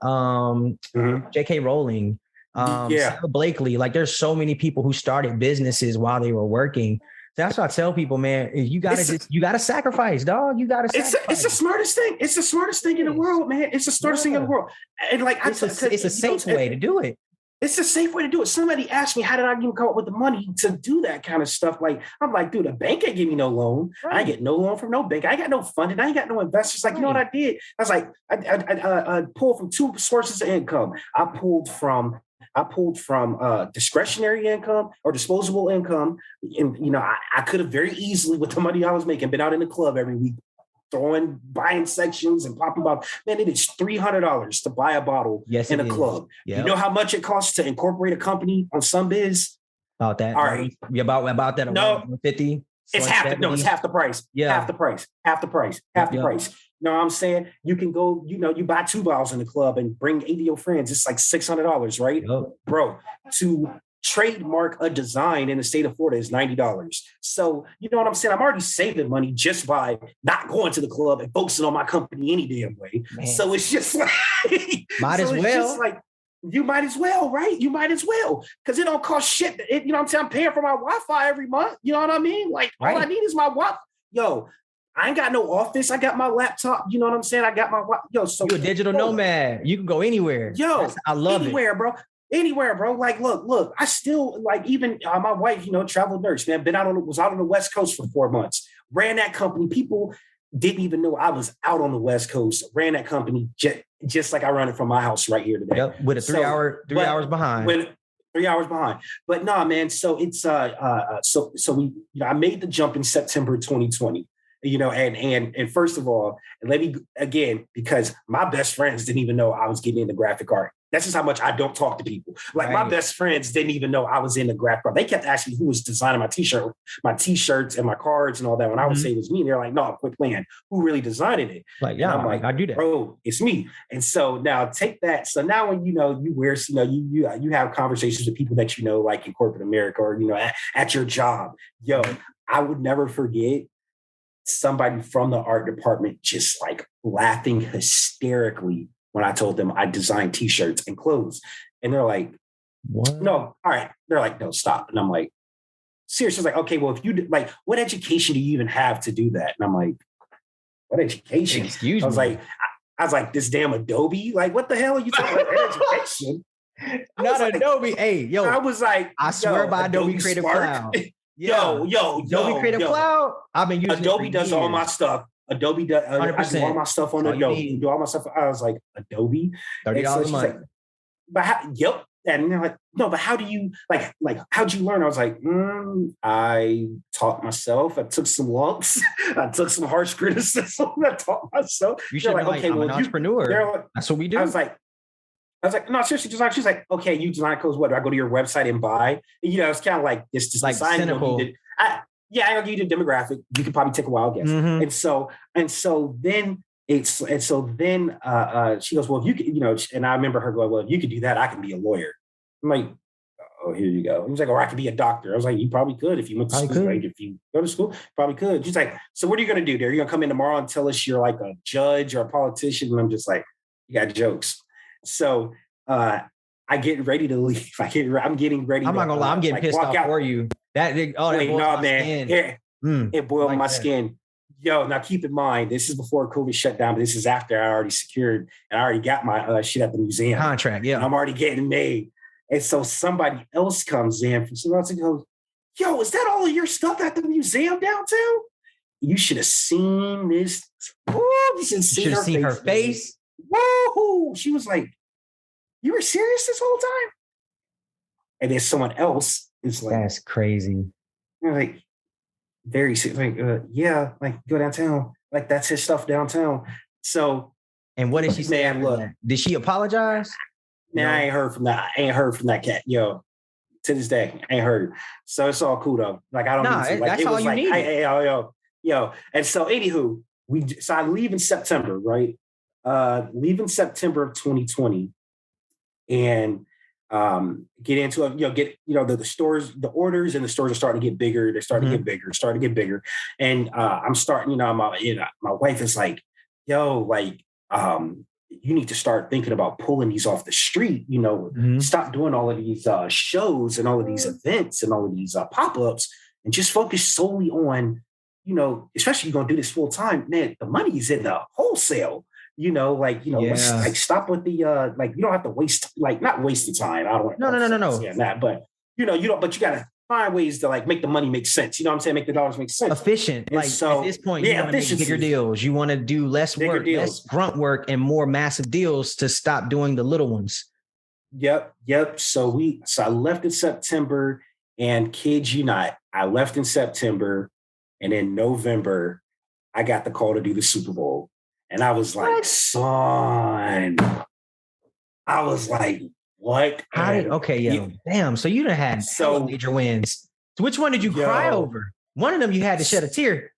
J.K. Rowling, Sarah Blakely. Like there's so many people who started businesses while they were working. That's what I tell people, man. You gotta sacrifice, dog. You gotta sacrifice. It's the smartest thing. It's the smartest thing in the world, man. It's the smartest thing in the world. And like it's a safe way to do it. It's a safe way to do it. Somebody asked me, how did I even come up with the money to do that kind of stuff? Like, I'm like, dude, the bank ain't give me no loan. Right. I ain't get no loan from no bank. I ain't got no funding. I ain't got no investors. Like, you know what I did? I was like, I pulled from 2 sources of income. I pulled from discretionary income or disposable income. And, I could have very easily, with the money I was making, been out in the club every week, buying sections and popping bottles. Man, it is $300 to buy a bottle in a club. Yep. You know how much it costs to incorporate a company on SunBiz? About that. All right. About that. No, 150. It's half the price. Yeah. Half the price. You know what I'm saying? You can go, you buy 2 bottles in the club and bring 80 of your friends. It's like $600, right? Yep. Bro, to trademark a design in the state of Florida is $90. So, you know what I'm saying? I'm already saving money just by not going to the club and focusing on my company any damn way. Man. So it's just like, Might as well. Just like, you might as well, right? You might as well. Because it don't cost shit. You know what I'm saying? I'm paying for my Wi-Fi every month. You know what I mean? Like, all I need is my Wi-Fi. Yo, I ain't got no office. I got my laptop. You know what I'm saying? I got my so you're a digital nomad. You can go anywhere. I love anywhere, bro. Anywhere, bro. Like, look. I still like even my wife. You know, travel nurse, man. Was out on the West Coast for 4 months. Ran that company. People didn't even know I was out on the West Coast. Ran that company just like I run it from my house right here today. Yep, with a 3 hours behind. With 3 hours behind. But nah, man. So it's so we I made the jump in September 2020. You know, and first of all, let me again, because my best friends didn't even know I was getting into graphic art. That's just how much I don't talk to people. Like my best friends didn't even know I was into graphic art. They kept asking me who was designing my t-shirts and my cards and all that. When I would say it was me, they're like, "No, quit playing. Who really designed it?" Like, yeah, I'm like, I do that, bro. It's me. And so now take that. So now when you wear, you have conversations with people that you know, like in corporate America or at your job. Yo, I would never forget somebody from the art department just like laughing hysterically when I told them I designed t-shirts and clothes. And they're like, "What? No, all right." They're like, "No, stop." And I'm like, seriously, like, okay, well, if you like, what education do you even have to do that? And I'm like, what education? Excuse me. I was like, this damn Adobe? Like, what the hell are you talking about? Education? Not Adobe. Hey, yo. I was like, I swear by Adobe Creative Cloud. Yo, Adobe Creative Cloud. I've been using Adobe does all my stuff. Adobe does. I do all my stuff on Adobe. Do all my stuff. I was like, Adobe? $30 a month. Like, but how, yep. And they're like, no, but how do you like how'd you learn? I was like, I taught myself. I took some lumps. I took some harsh criticism. I taught myself. You should like, okay, I'm an entrepreneur. Like, that's what we do. I was like, no, seriously, design. She's like, okay, you design clothes. What do I go to your website and buy? And, it's kind of like this like design. Cynical. I argue the demographic. You could probably take a wild guess. Mm-hmm. And so then she goes, well, if you could, and I remember her going, well, if you could do that, I can be a lawyer. I'm like, oh, here you go. He was like, or I could be a doctor. I was like, you probably could if you went to school, right? If you go to school, probably could. She's like, so what are you going to do there? You're going to come in tomorrow and tell us you're like a judge or a politician? And I'm just like, you got jokes. So I get ready to leave. I'm getting ready. I'm not gonna lie. I'm getting pissed off for you. Man. It boiled my skin. Yo, now keep in mind, this is before COVID shut down, but this is after I already secured and I already got my shit at the museum. Contract, yeah. I'm already getting made. And so somebody else comes in from someone else and goes, yo, is that all of your stuff at the museum downtown? You should have seen this. Woo, you should have seen her face. Woo! She was like, you were serious this whole time? And then someone else is like, that's crazy. Like, very serious. Like, yeah, like go downtown. Like that's his stuff downtown. So, and what did she say? Look, did she apologize? Nah, no. I ain't heard from that cat. Yo, to this day, I ain't heard. So it's all cool though. Like I don't need to. Like that's it all was you like, need. Yo. And so, anywho, so I leave in September, right? Leave in September of 2020, and get into the stores, the orders, and the stores are starting to get bigger. They're starting to get bigger, and I'm starting. My wife is like, yo, like, you need to start thinking about pulling these off the street. Stop doing all of these shows and all of these events and all of these pop-ups, and just focus solely on, especially you're gonna do this full time. Man, the money is in the wholesale. Like stop with the you don't have to waste, like not waste the time. I don't want no. Yeah, that, but you don't. But you gotta find ways to like make the money make sense. You know what I'm saying? Make the dollars make sense. Efficient. And like so, at this point, you want to make bigger deals. You want to do less work, less grunt work, and more massive deals to stop doing the little ones. Yep. So I left in September, and kid you not, I left in September, and in November, I got the call to do the Super Bowl. And I was like, son, I was like, what? Damn. So you done had major wins. So which one did you cry over? One of them you had to shed a tear.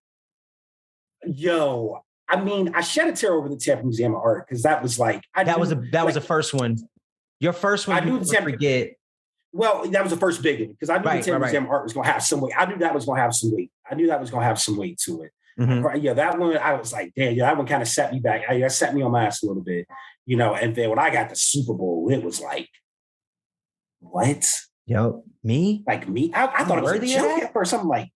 Yo, I mean, I shed a tear over the Tampa Museum of Art because that was like, that was the first one. Your first one, I knew forget. Well, that was the first big one because I knew the Timber Museum art was going to have some weight. I knew that was going to have some weight. To it. Yeah, that one, I was like, damn, that one kind of set me back. That set me on my ass a little bit, and then when I got the Super Bowl, it was like, what? Yo, me? Like me? I thought it was a joke at first. I'm like,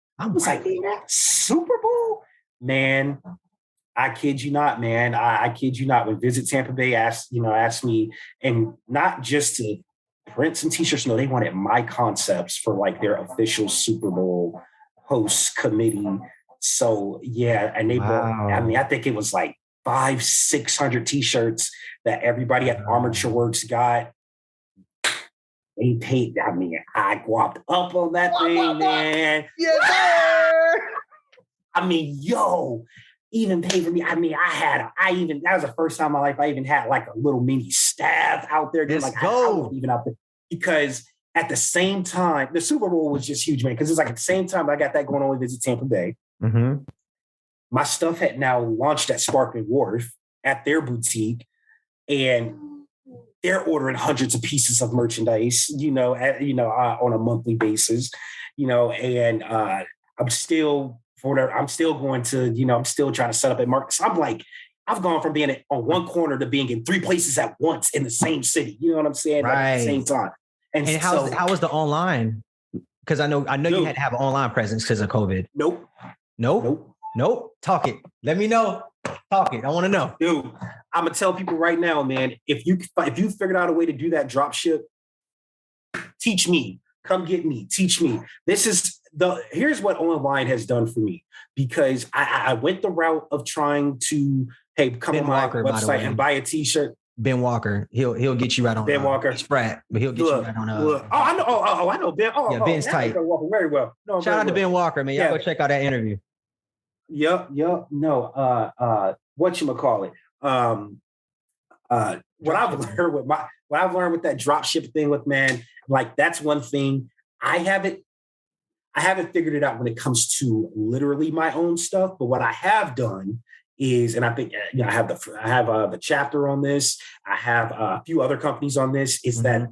Super Bowl? Man, I kid you not, man. I kid you not. When Visit Tampa Bay asked me, and not just to print some t-shirts, no, they wanted my concepts for like their official Super Bowl host committee. So yeah, and they bought, I think it was like 500-600 t-shirts that everybody at Armature Works got. They paid, I guapped up on that thing, man. Yes, sir. Even paid for me. that was the first time in my life I even had like a little mini staff out there. Let's like, go. I wasn't even out there because at the same time, the Super Bowl was just huge, man. Because it's like at the same time I got that going on with Visit Tampa Bay. Mm-hmm. My stuff had now launched at Sparkman Wharf at their boutique, and they're ordering hundreds of pieces of merchandise, on a monthly basis, and I'm still going to, I'm still trying to set up a market. So I'm like, I've gone from being on one corner to being in three places at once in the same city. You know what I'm saying? Right. At the same time. And how was the online? Because I know you had to have an online presence because of COVID. Nope. Talk it. Let me know. Talk it. I want to know. Dude, I'm gonna tell people right now, man. If you figured out a way to do that drop ship, teach me. Come get me. Teach me. Here's what online has done for me, because I went the route of trying to come on my website and buy a t-shirt. Ben Walker, he'll get you right on. Ben Walker, he's frat, but he'll get you right on. I know. I know Ben. Ben's tight. Walker very well. No, shout out to Ben Walker, man. Y'all go check out that interview. Yep. No. Whatchamacallit? What I've learned with that drop ship thing with, man, like that's one thing I haven't figured it out when it comes to literally my own stuff. But what I have done is, and I think I have the chapter on this. I have a few other companies on this. Is that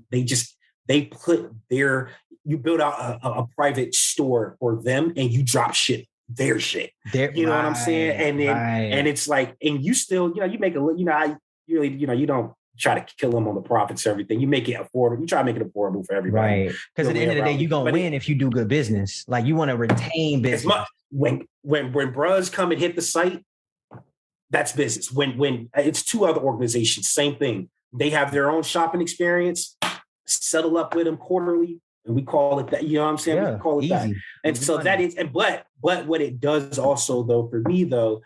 you build out a private store for them, and you drop ship their shit. You know what I'm saying? And then and it's like, and you still, you make you don't try to kill them on the profits or everything. You make it affordable. You try to make it affordable for everybody. Right. Because at the end of the day, you're gonna win if you do good business. Like you want to retain business. When bros come and hit the site, that's business. When it's two other organizations, same thing. They have their own shopping experience, settle up with them quarterly, and we call it that. You know what I'm saying? Yeah, we call it easy. that. And so that is, but what it does also though, for me though,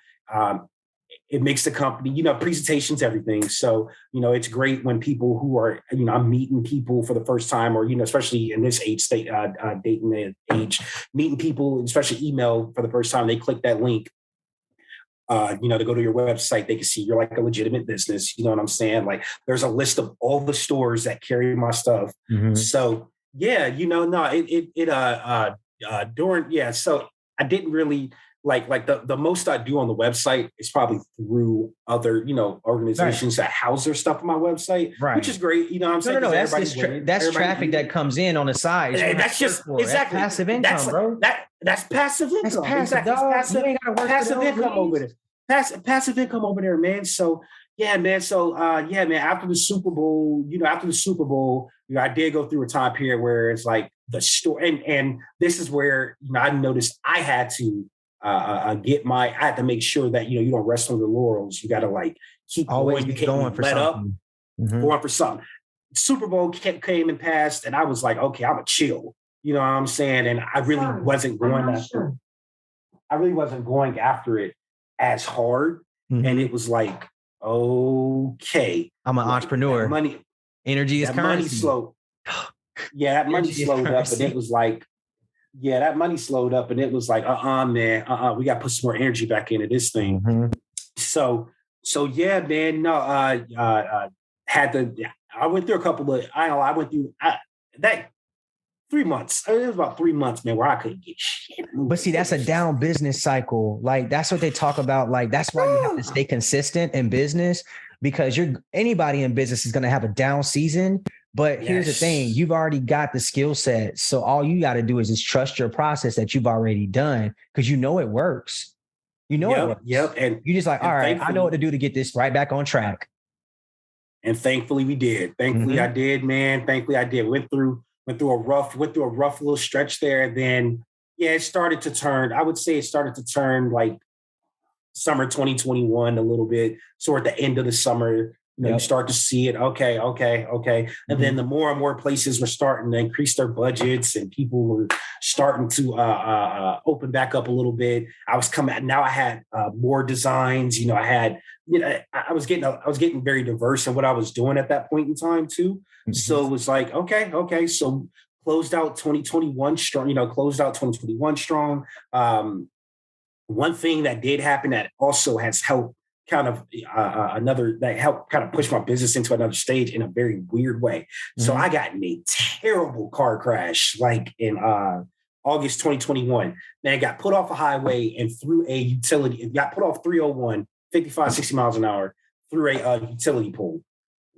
it makes the company, presentations, everything. So, it's great when people who are, I'm meeting people for the first time, or, especially in this dating age, meeting people, especially email for the first time, they click that link, to go to your website, they can see you're like a legitimate business. You know what I'm saying? Like there's a list of all the stores that carry my stuff. Mm-hmm. So yeah, so I didn't really like the most I do on the website is probably through other, organizations that house their stuff on my website, which is great. You know what I'm saying? No, that's traffic that comes in on the side. That's just exactly that's passive income, bro. That's passive income. That's passive income over there. Passive income over there, man. So yeah, man. So man, after the Super Bowl, I did go through a time period where it's like the store, and this is where I noticed I had to I had to make sure that you don't rest on your laurals. You got to like keep always going. You can't going for let something. Up. Mm-hmm. Going for something. Super Bowl came and passed, and I was like, okay, I'm a chill. You know what I'm saying? And I really wasn't going after. I really wasn't going after it as hard, and it was like, okay, I'm an entrepreneur. Money, energy is currency. Money slowed. Yeah, that money slowed up, and it was like. Yeah, that money slowed up, and it was like, man, we got to put some more energy back into this thing. Mm-hmm. So yeah, man. No, I went through a couple of. I went through that 3 months. It was about 3 months, man, where I couldn't get shit. But see, that's a down business cycle. Like that's what they talk about. Like that's why you have to stay consistent in business, because anybody in business is going to have a down season. But here's the thing, you've already got the skill set. So all you got to do is just trust your process that you've already done because you know it works. You know it works. Yep. And you just like, all right, I know what to do to get this right back on track. And thankfully we did. Thankfully I did, man. Thankfully I did. Went through a rough little stretch there. And then it started to turn. I would say it started to turn like summer 2021 a little bit. So at the end of the summer, you start to see it. Okay. And then the more and more places were starting to increase their budgets and people were starting to open back up a little bit. I was coming. Now I had more designs. I had, I was getting very diverse in what I was doing at that point in time too. So it was like, okay. So closed out 2021 strong. One thing that did happen that also has helped kind of helped kind of push my business into another stage in a very weird way. So I got in a terrible car crash like in August 2021. Man, got put off a highway and through a utility. It got put off 301, 55, 60 miles an hour through a utility pole.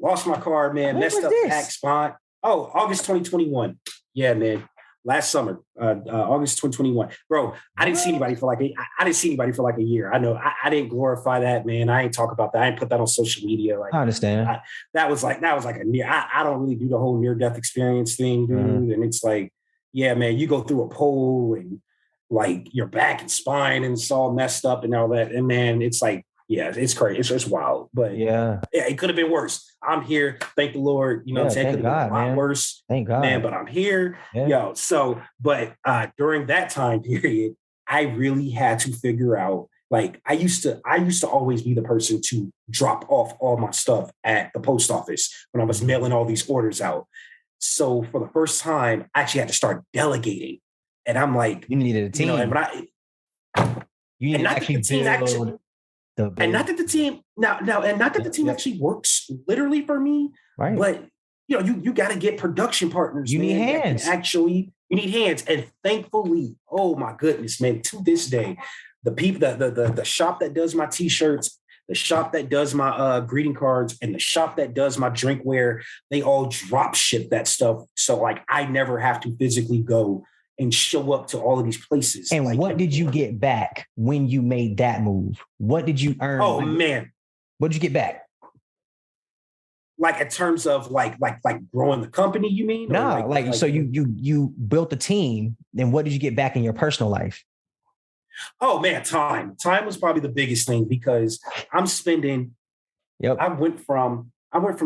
Lost my car, man. Messed up back spine. Oh, August 2021. Yeah, man. Last summer, August 2021, bro. I didn't see anybody for like a year. I know I didn't glorify that, man. I ain't talk about that. I ain't put that on social media. Like I understand. That was like a near. I don't really do the whole near death experience thing, dude. And it's like, yeah, man, you go through a pole and like your back and spine and it's all messed up and all that. And man, it's like, yeah, it's crazy. It's wild, but yeah, it could have been worse. I'm here. Thank the Lord. You know what I'm saying? It could have been a lot worse. Thank God. Man, but I'm here. Yeah. Yo, so, but during that time period, I really had to figure out, like, I used to always be the person to drop off all my stuff at the post office when I was mailing all these orders out. So for the first time, I actually had to start delegating. And I'm like, you needed a team. And you needed to actually build. And not that the team the team actually works literally for me, right? But you got to get production partners. You need hands. You need hands, and thankfully, oh my goodness, man! To this day, the people, the shop that does my t-shirts, the shop that does my greeting cards, and the shop that does my drinkware, they all drop ship that stuff. So like, I never have to physically go and show up to all of these places. And like, what did you get back when you made that move? What did you earn? Oh man. What did you get back? Like in terms of like growing the company, you mean? No, so you built a team, then what did you get back in your personal life? Oh man, time. Time was probably the biggest thing because I'm spending, I went from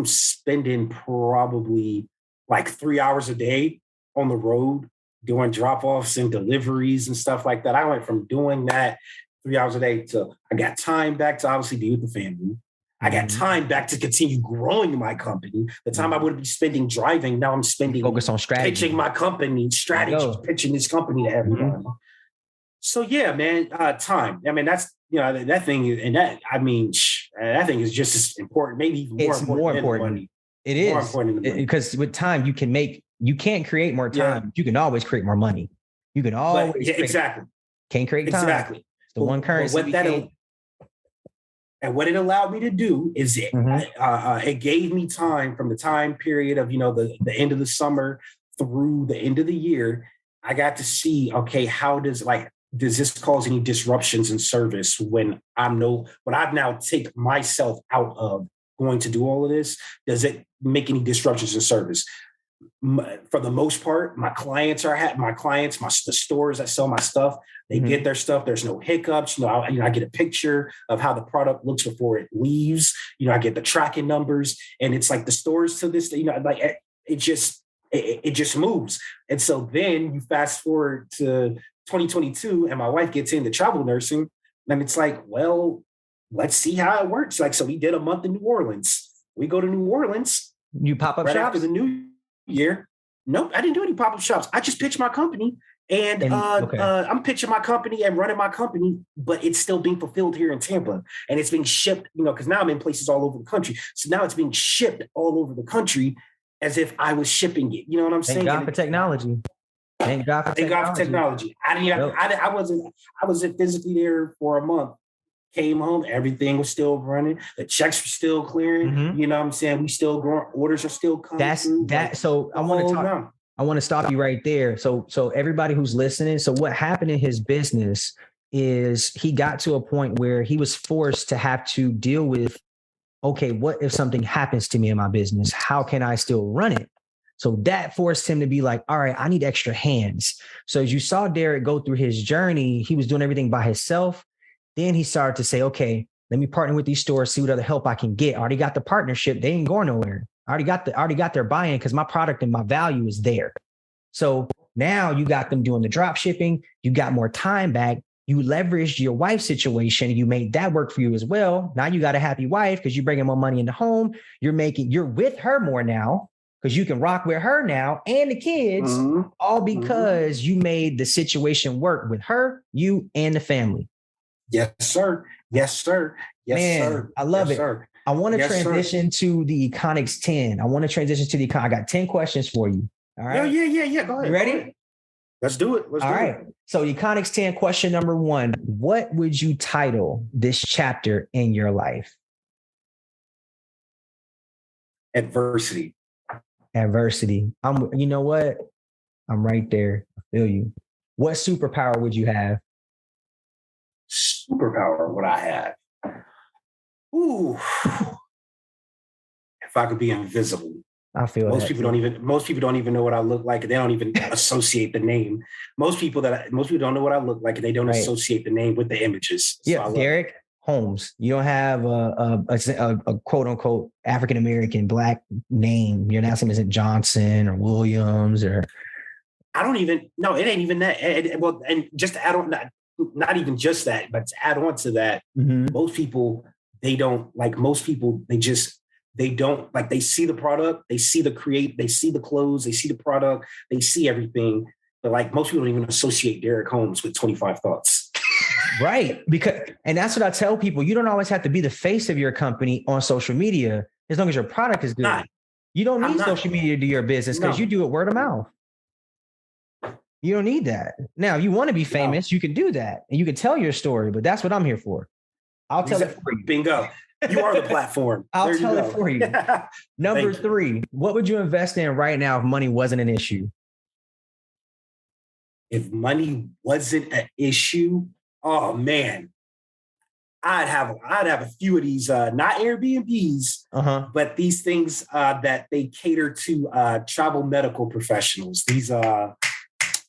spending probably like 3 hours a day on the road doing drop-offs and deliveries and stuff like that. I went from doing that 3 hours a day to I got time back to obviously be with the family. I got time back to continue growing my company. The time I would be spending driving, now I'm spending focus on strategy, pitching my company, pitching this company to everyone. So yeah, man, time. I mean, that's that thing is, and that that thing is just as important, maybe even more important than money. It is more important because with time you can't create more time. Yeah. You can always create more money. You can always exactly. Can't create time. Exactly. It's the one currency. And what it allowed me to do is it gave me time from the time period of the end of the summer through the end of the year. I got to see, okay, how does this cause any disruptions in service when I've now take myself out of going to do all of this? Does it make any disruptions in service? For the most part, my clients, the stores that sell my stuff, they get their stuff. There's no hiccups. I get a picture of how the product looks before it leaves. I get the tracking numbers, and it's like the stores to this, it just moves. And so then you fast forward to 2022, and my wife gets into travel nursing, and it's like, well, let's see how it works. Like, so we did a month in New Orleans. We go to New Orleans. You pop up right shops? After the new year. Nope, I didn't do any pop-up shops. I just pitched my company, and I'm pitching my company and running my company, but it's still being fulfilled here in Tampa, and it's being shipped, because now I'm in places all over the country. So now it's being shipped all over the country as if I was shipping it. You know what I'm saying? Thank God for technology. Thank God for technology. I wasn't physically there for a month, Came home, everything was still running. The checks were still clearing. Mm-hmm. You know what I'm saying? We still growing. Orders are still coming through. So I want to stop you right there. So everybody who's listening, so what happened in his business is he got to a point where he was forced to have to deal with, okay, what if something happens to me in my business? How can I still run it? So that forced him to be like, all right, I need extra hands. So as you saw Derek go through his journey, he was doing everything by himself. Then he started to say, okay, let me partner with these stores, see what other help I can get. I already got the partnership. They ain't going nowhere. I already got their buy-in because my product and my value is there. So now you got them doing the drop shipping. You got more time back. You leveraged your wife's situation. You made that work for you as well. Now you got a happy wife because you're bringing more money in the home. You're with her more now because you can rock with her now and the kids, all because you made the situation work with her, you, and the family. Yes, sir. Yes, sir. Yes, Man, sir. I love it. Sir. I want to transition to the Econix 10. I got 10 questions for you. All right. Yeah. Go ahead. You ready? Let's do it. All right. So Econix 10, question number 1. What would you title this chapter in your life? Adversity. You know what? I'm right there. I feel you. What superpower would you have? Superpower would I have? Ooh. If I could be invisible. I feel most people don't even know what I look like. They don't even associate the name. Most people don't know what I look like, and they don't associate the name with the images. So yeah, Derek Holmes. You don't have a quote unquote African American Black name. Your last name isn't Johnson or Williams or. I don't even. No, it ain't even that. And just to add on, not even just that, but to add on to that, most people they don't like. Most people they don't like. They see the product, they see they see the clothes, they see the product, they see everything. But like most people don't even associate Derek Holmes with 25 Thoughts. Right. And that's what I tell people. You don't always have to be the face of your company on social media as long as your product is good. You don't need social media to do your business because you do it word of mouth. You don't need that. Now, if you want to be famous, you can do that and you can tell your story, but that's what I'm here for. I'll tell it for you. Bingo. You are the platform. I'll tell it for you. Number 3, what would you invest in right now if money wasn't an issue? If money wasn't an issue, oh man, I'd have a few of these, not Airbnbs, but these things that they cater to travel medical professionals. These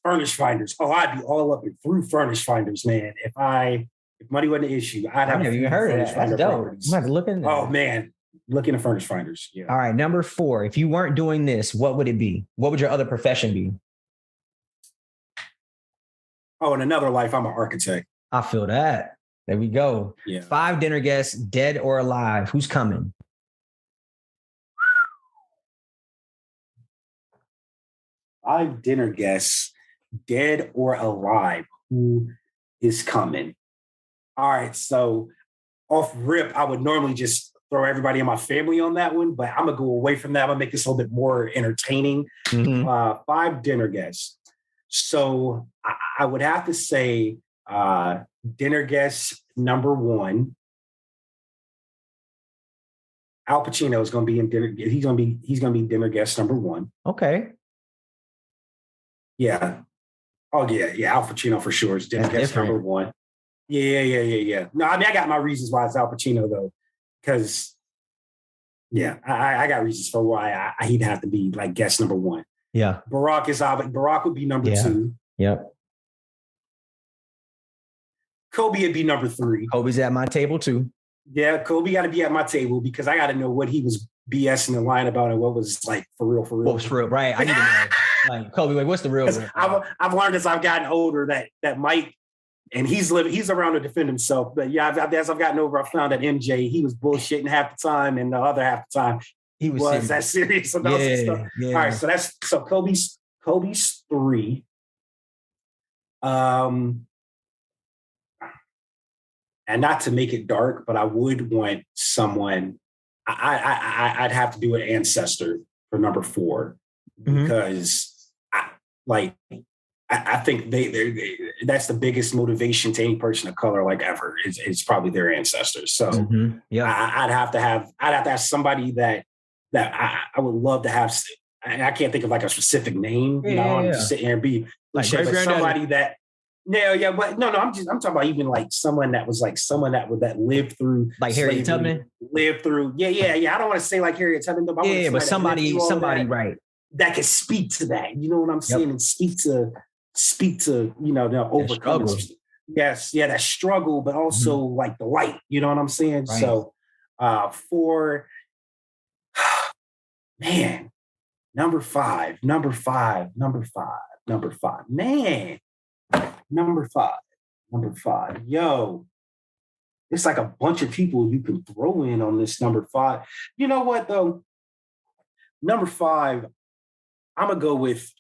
furnish finders. Oh, I'd be all up and through furnish finders, man. If money wasn't an issue, I'd have. I've never even heard of that. That's dope. I'm about to look in there. Oh man, looking at furnish finders. Yeah. All right, number 4. If you weren't doing this, what would it be? What would your other profession be? Oh, in another life, I'm an architect. I feel that. There we go. Yeah. 5 dinner guests, dead or alive. Who's coming? 5 dinner guests, dead or alive. Who is coming? All right. So off rip, I would normally just throw everybody in my family on that one, but I'm going to go away from that. I'm going to make this a little bit more entertaining. 5 dinner guests. So I would have to say dinner guest number 1. Al Pacino is going to be in dinner. He's going to be dinner guest number 1. Okay. Yeah. Oh yeah. Al Pacino for sure is dinner guest number 1. Yeah. No, I mean I got my reasons why it's Al Pacino though, because I got reasons for why he'd have to be like guest number 1. Yeah. Barack would be number 2. Yep. Kobe would be number 3. Kobe's at my table too. Yeah, Kobe got to be at my table because I got to know what he was BSing and lying about and what was like for real. What was real, right? I need to know. Like Kobe, like what's the real? I've learned as I've gotten older that Mike, and he's around to defend himself. But yeah, as I've gotten older, I found that MJ, he was bullshitting half the time, and the other half the time he was that serious about some stuff. Yeah. All right, so Kobe's 3. And not to make it dark, but I would want someone. I'd have to do an ancestor for number 4 because I think that's the biggest motivation to any person of color like ever. It's probably their ancestors. So I'd have to have somebody that I would love to have. I can't think of like a specific name. You know, I want to just sit here and be like somebody that. But no. I'm talking about even like someone that lived through like Harriet Tubman. Lived through. Yeah. I don't want to say like Harriet Tubman, but but somebody right that can speak to that. You know what I'm saying? And speak to the overcoming. Yes, that struggle, but also like the light. You know what I'm saying? Right. So for man, number five, man. Number five. Yo, it's like a bunch of people you can throw in on this number five. You know what though? Number five, I'm gonna go with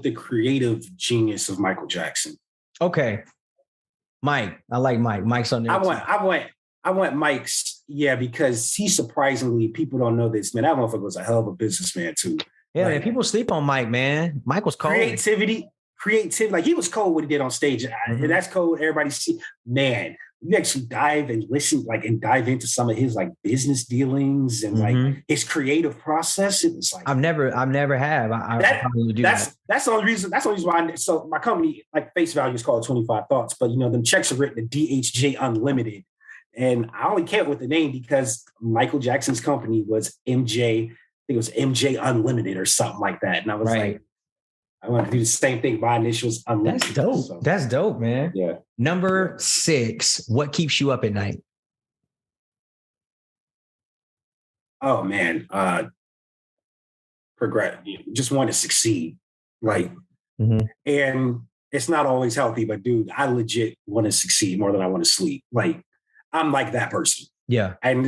the creative genius of Michael Jackson. Okay. Mike. I like Mike. Mike's on there. I want Mike's, because he surprisingly, people don't know this, man. That motherfucker was a hell of a businessman too. Yeah, man, people sleep on Mike, man. Mike was cold. Creativity. Like he was cold what he did on stage. And that's cold. Everybody see, man. You actually dive into some of his like business dealings and like his creative process. It was like I've never have. That's the only reason. That's the only reason why. So my company, like face value, is called 25 Thoughts, but them checks are written at DHJ Unlimited, and I only came up with the name because Michael Jackson's company was MJ. I think it was MJ Unlimited or something like that, and I was like, I want to do the same thing. My initials Unlimited. That's dope. So. That's dope, man. Yeah. Number 6. What keeps you up at night? Oh man, progress. Just want to succeed, like, and it's not always healthy. But dude, I legit want to succeed more than I want to sleep. Like, I'm like that person. Yeah, and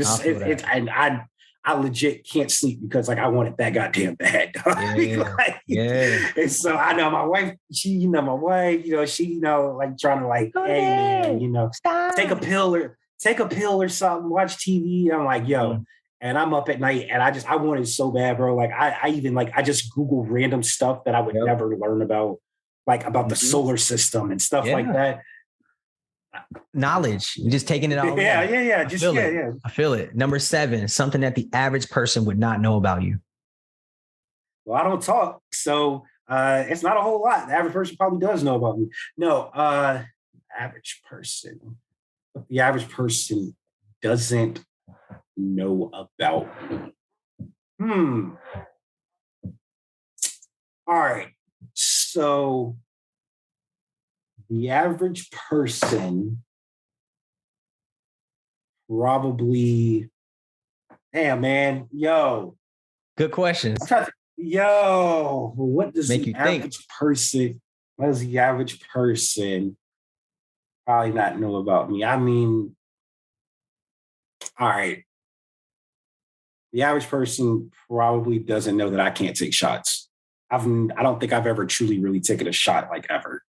I legit can't sleep because like I want it that goddamn bad. And so I know my wife, she like trying to like, hey man, take a pill or something, watch TV. I'm like, yo, and I'm up at night and I want it so bad, bro. Like I just Google random stuff that I would never learn about, like about the solar system and stuff like that. Knowledge. You're just taking it all. Yeah. I feel it. Number 7, something that the average person would not know about you. Well, I don't talk, so it's not a whole lot. The average person probably does know about me. No, average person. The average person doesn't know about me. All right. So the average person probably, damn man, yo. Good questions. What does the average person probably not know about me? I mean, all right. The average person probably doesn't know that I can't take shots. I don't think I've ever truly really taken a shot like ever.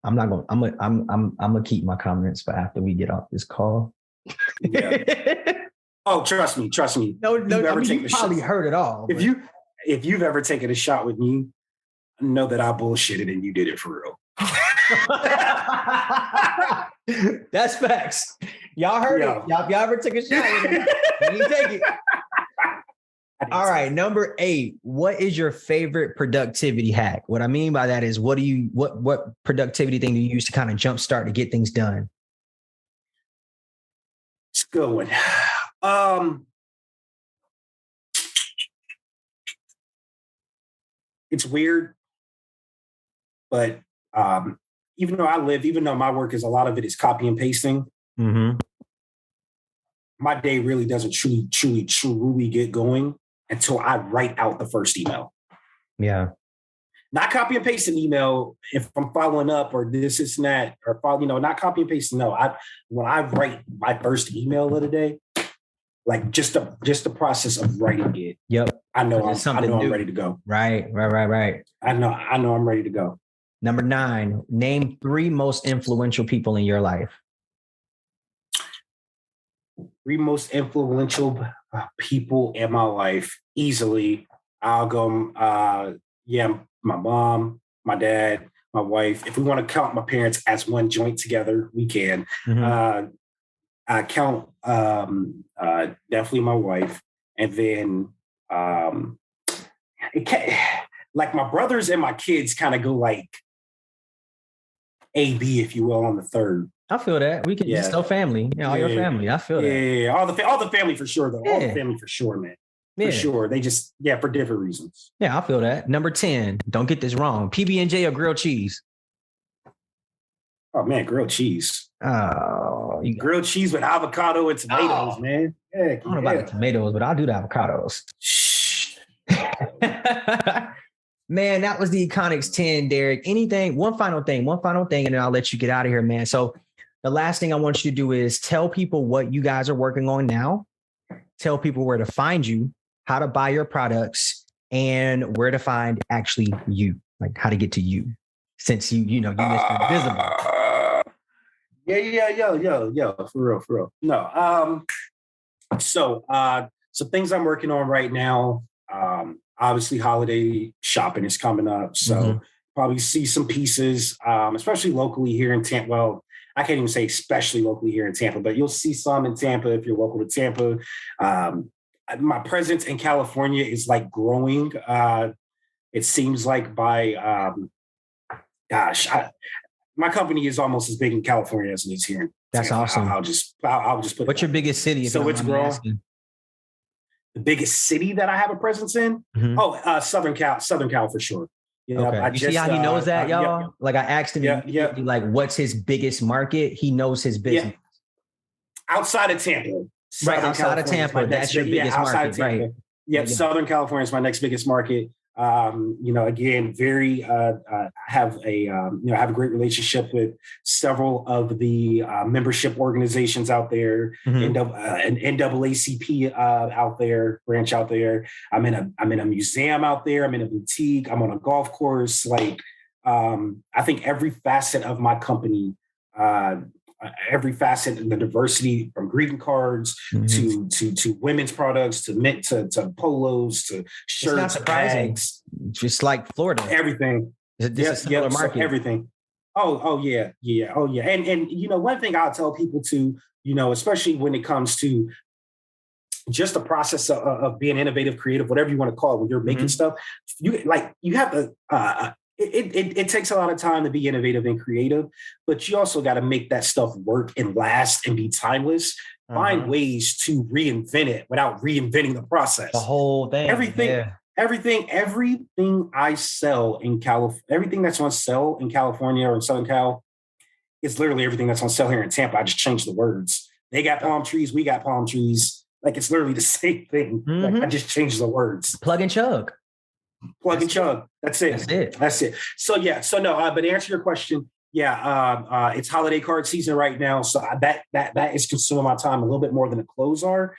I'm gonna keep my comments for after we get off this call. Yeah. Oh, trust me. No, you probably heard it all. If you've ever taken a shot with me, know that I bullshitted and you did it for real. That's facts. Y'all heard it. Y'all ever took a shot with me? You take it. All right, number 8. What is your favorite productivity hack? What I mean by that is, what productivity thing do you use to kind of jumpstart to get things done? It's a good one. It's weird, but even though my work is a lot of it is copy and pasting, my day really doesn't truly get going until I write out the first email. Yeah. Not copy and paste an email if I'm following up or this and that, or not copy and paste. No, when I write my first email of the day, like just the process of writing it. Yep. I know I'm ready to go. Right. I know I'm ready to go. Number 9, name 3 most influential people in your life. 3 most influential people in my life, easily. I'll go, my mom, my dad, my wife. If we want to count my parents as one joint together, we can. I count definitely my wife, and then like my brothers and my kids kind of go like A-B, if you will, on the third. I feel that. We can just tell family. All your family. I feel that. Yeah, all the family for sure, though. Yeah. All the family for sure, man. For sure. They just, for different reasons. Yeah, I feel that. Number 10, don't get this wrong. PB&J or grilled cheese? Oh, man, grilled cheese. Oh, grilled cheese with avocado and tomatoes, man. Yeah, I don't know about the tomatoes, but I'll do the avocados. Man, that was the Econix 10, Derek. Anything, one final thing, and then I'll let you get out of here, man. So the last thing I want you to do is tell people what you guys are working on now. Tell people where to find you, how to buy your products, and where to find actually you, like how to get to you, since you Mr. Invisible. For real. No, so things I'm working on right now. Obviously, holiday shopping is coming up, so probably see some pieces, especially locally here in Tampa. Well, I can't even say especially locally here in Tampa, but you'll see some in Tampa if you're local to Tampa. My presence in California is like growing. It seems like by, my company is almost as big in California as it is here. That's awesome. I'll just put. What's your biggest city? So it's growing. The biggest city that I have a presence in? Southern Cal for sure. Okay. You see how he knows that, y'all? Yep. Like I asked him, like, what's his biggest market? He knows his business. Outside of Tampa. Right, outside of Tampa, that's your biggest market, right? Yep, Southern California is my next biggest market. Again, very have a great relationship with several of the membership organizations out there, an NAACP out there, branch out there. I'm in a museum out there. I'm in a boutique. I'm on a golf course. Like, I think every facet of my company, every facet and the diversity from greeting cards to women's products to polos to shirts, it's not surprising. bags, just like Florida, everything. This is a market. So everything. Oh yeah. And one thing I'll tell people to, especially when it comes to just the process of being innovative, creative, whatever you want to call it, when you're making stuff, you have to. It takes a lot of time to be innovative and creative, but you also got to make that stuff work and last and be timeless. Find ways to reinvent it without reinventing the process. The whole thing. Everything I sell in California, everything that's on sale in California or in Southern Cal, is literally everything that's on sale here in Tampa. I just changed the words. They got palm trees. We got palm trees. Like, it's literally the same thing. Like, I just changed the words. Plug and chug. That's it. So but to answer your question, it's holiday card season right now. So that is consuming my time a little bit more than the clothes are.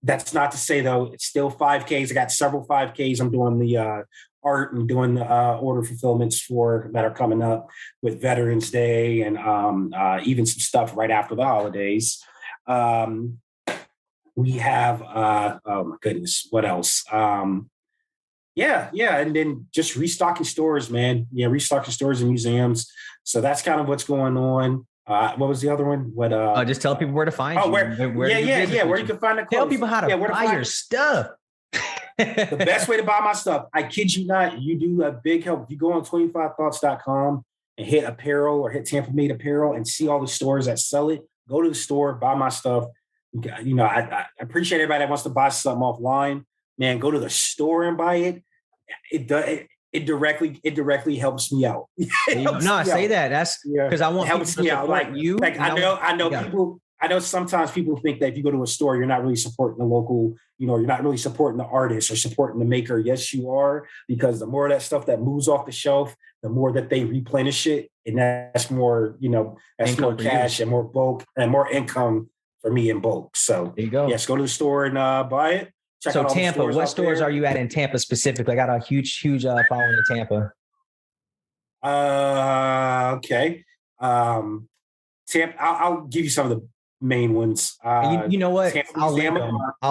That's not to say though, it's still 5Ks. I got several 5Ks. I'm doing the art and doing the order fulfillments for that are coming up with Veterans Day and even some stuff right after the holidays. We have, oh my goodness, what else? And then just restocking stores, man. Yeah, restocking stores and museums. So that's kind of what's going on. What was the other one? Just tell people where to find you. Where you can find the clothes. Tell people how to buy your stuff. The best way to buy my stuff, I kid you not, you do a big help. If you go on 25thoughts.com and hit apparel or hit Tampa Made Apparel and see all the stores that sell it, go to the store, buy my stuff. I appreciate everybody that wants to buy something offline. Man, go to the store and buy it. It directly helps me out. Say that. That's because I want helps me out. Like you. Like I know people. I know sometimes people think that if you go to a store, you're not really supporting the local. You're not really supporting the artist or supporting the maker. Yes, you are, because the more of that stuff that moves off the shelf, the more that they replenish it, and that's more. That's income, more cash and more bulk and more income for me in bulk. So there you go. Yes, go to the store and buy it. Check so Tampa, what stores are you at in Tampa specifically? I got a huge following in Tampa. Okay. Tampa, I'll give you some of the main ones. And you know what? I'll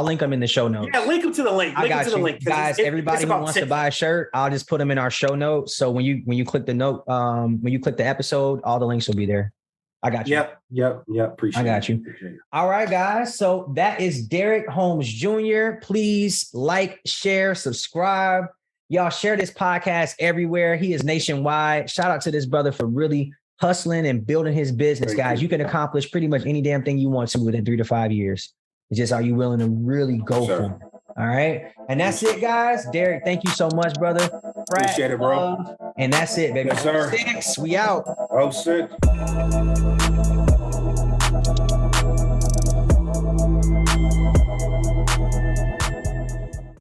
link them in the show notes. Yeah, link them to the link. I got you, guys. Everybody who wants to buy a shirt, I'll just put them in our show notes. So when you click the note, when you click the episode, all the links will be there. I got you. Yep. Appreciate it. I got you. All right, guys. So that is Derek Holmes Jr. Please like, share, subscribe. Y'all share this podcast everywhere. He is nationwide. Shout out to this brother for really hustling and building his business, guys. You can accomplish pretty much any damn thing you want to within 3 to 5 years. It's just, are you willing to really go for it? All right. And that's it, guys. Derek, thank you so much, brother. Appreciate it, bro. And that's it, baby. Yes, sir. 6, we out. 06.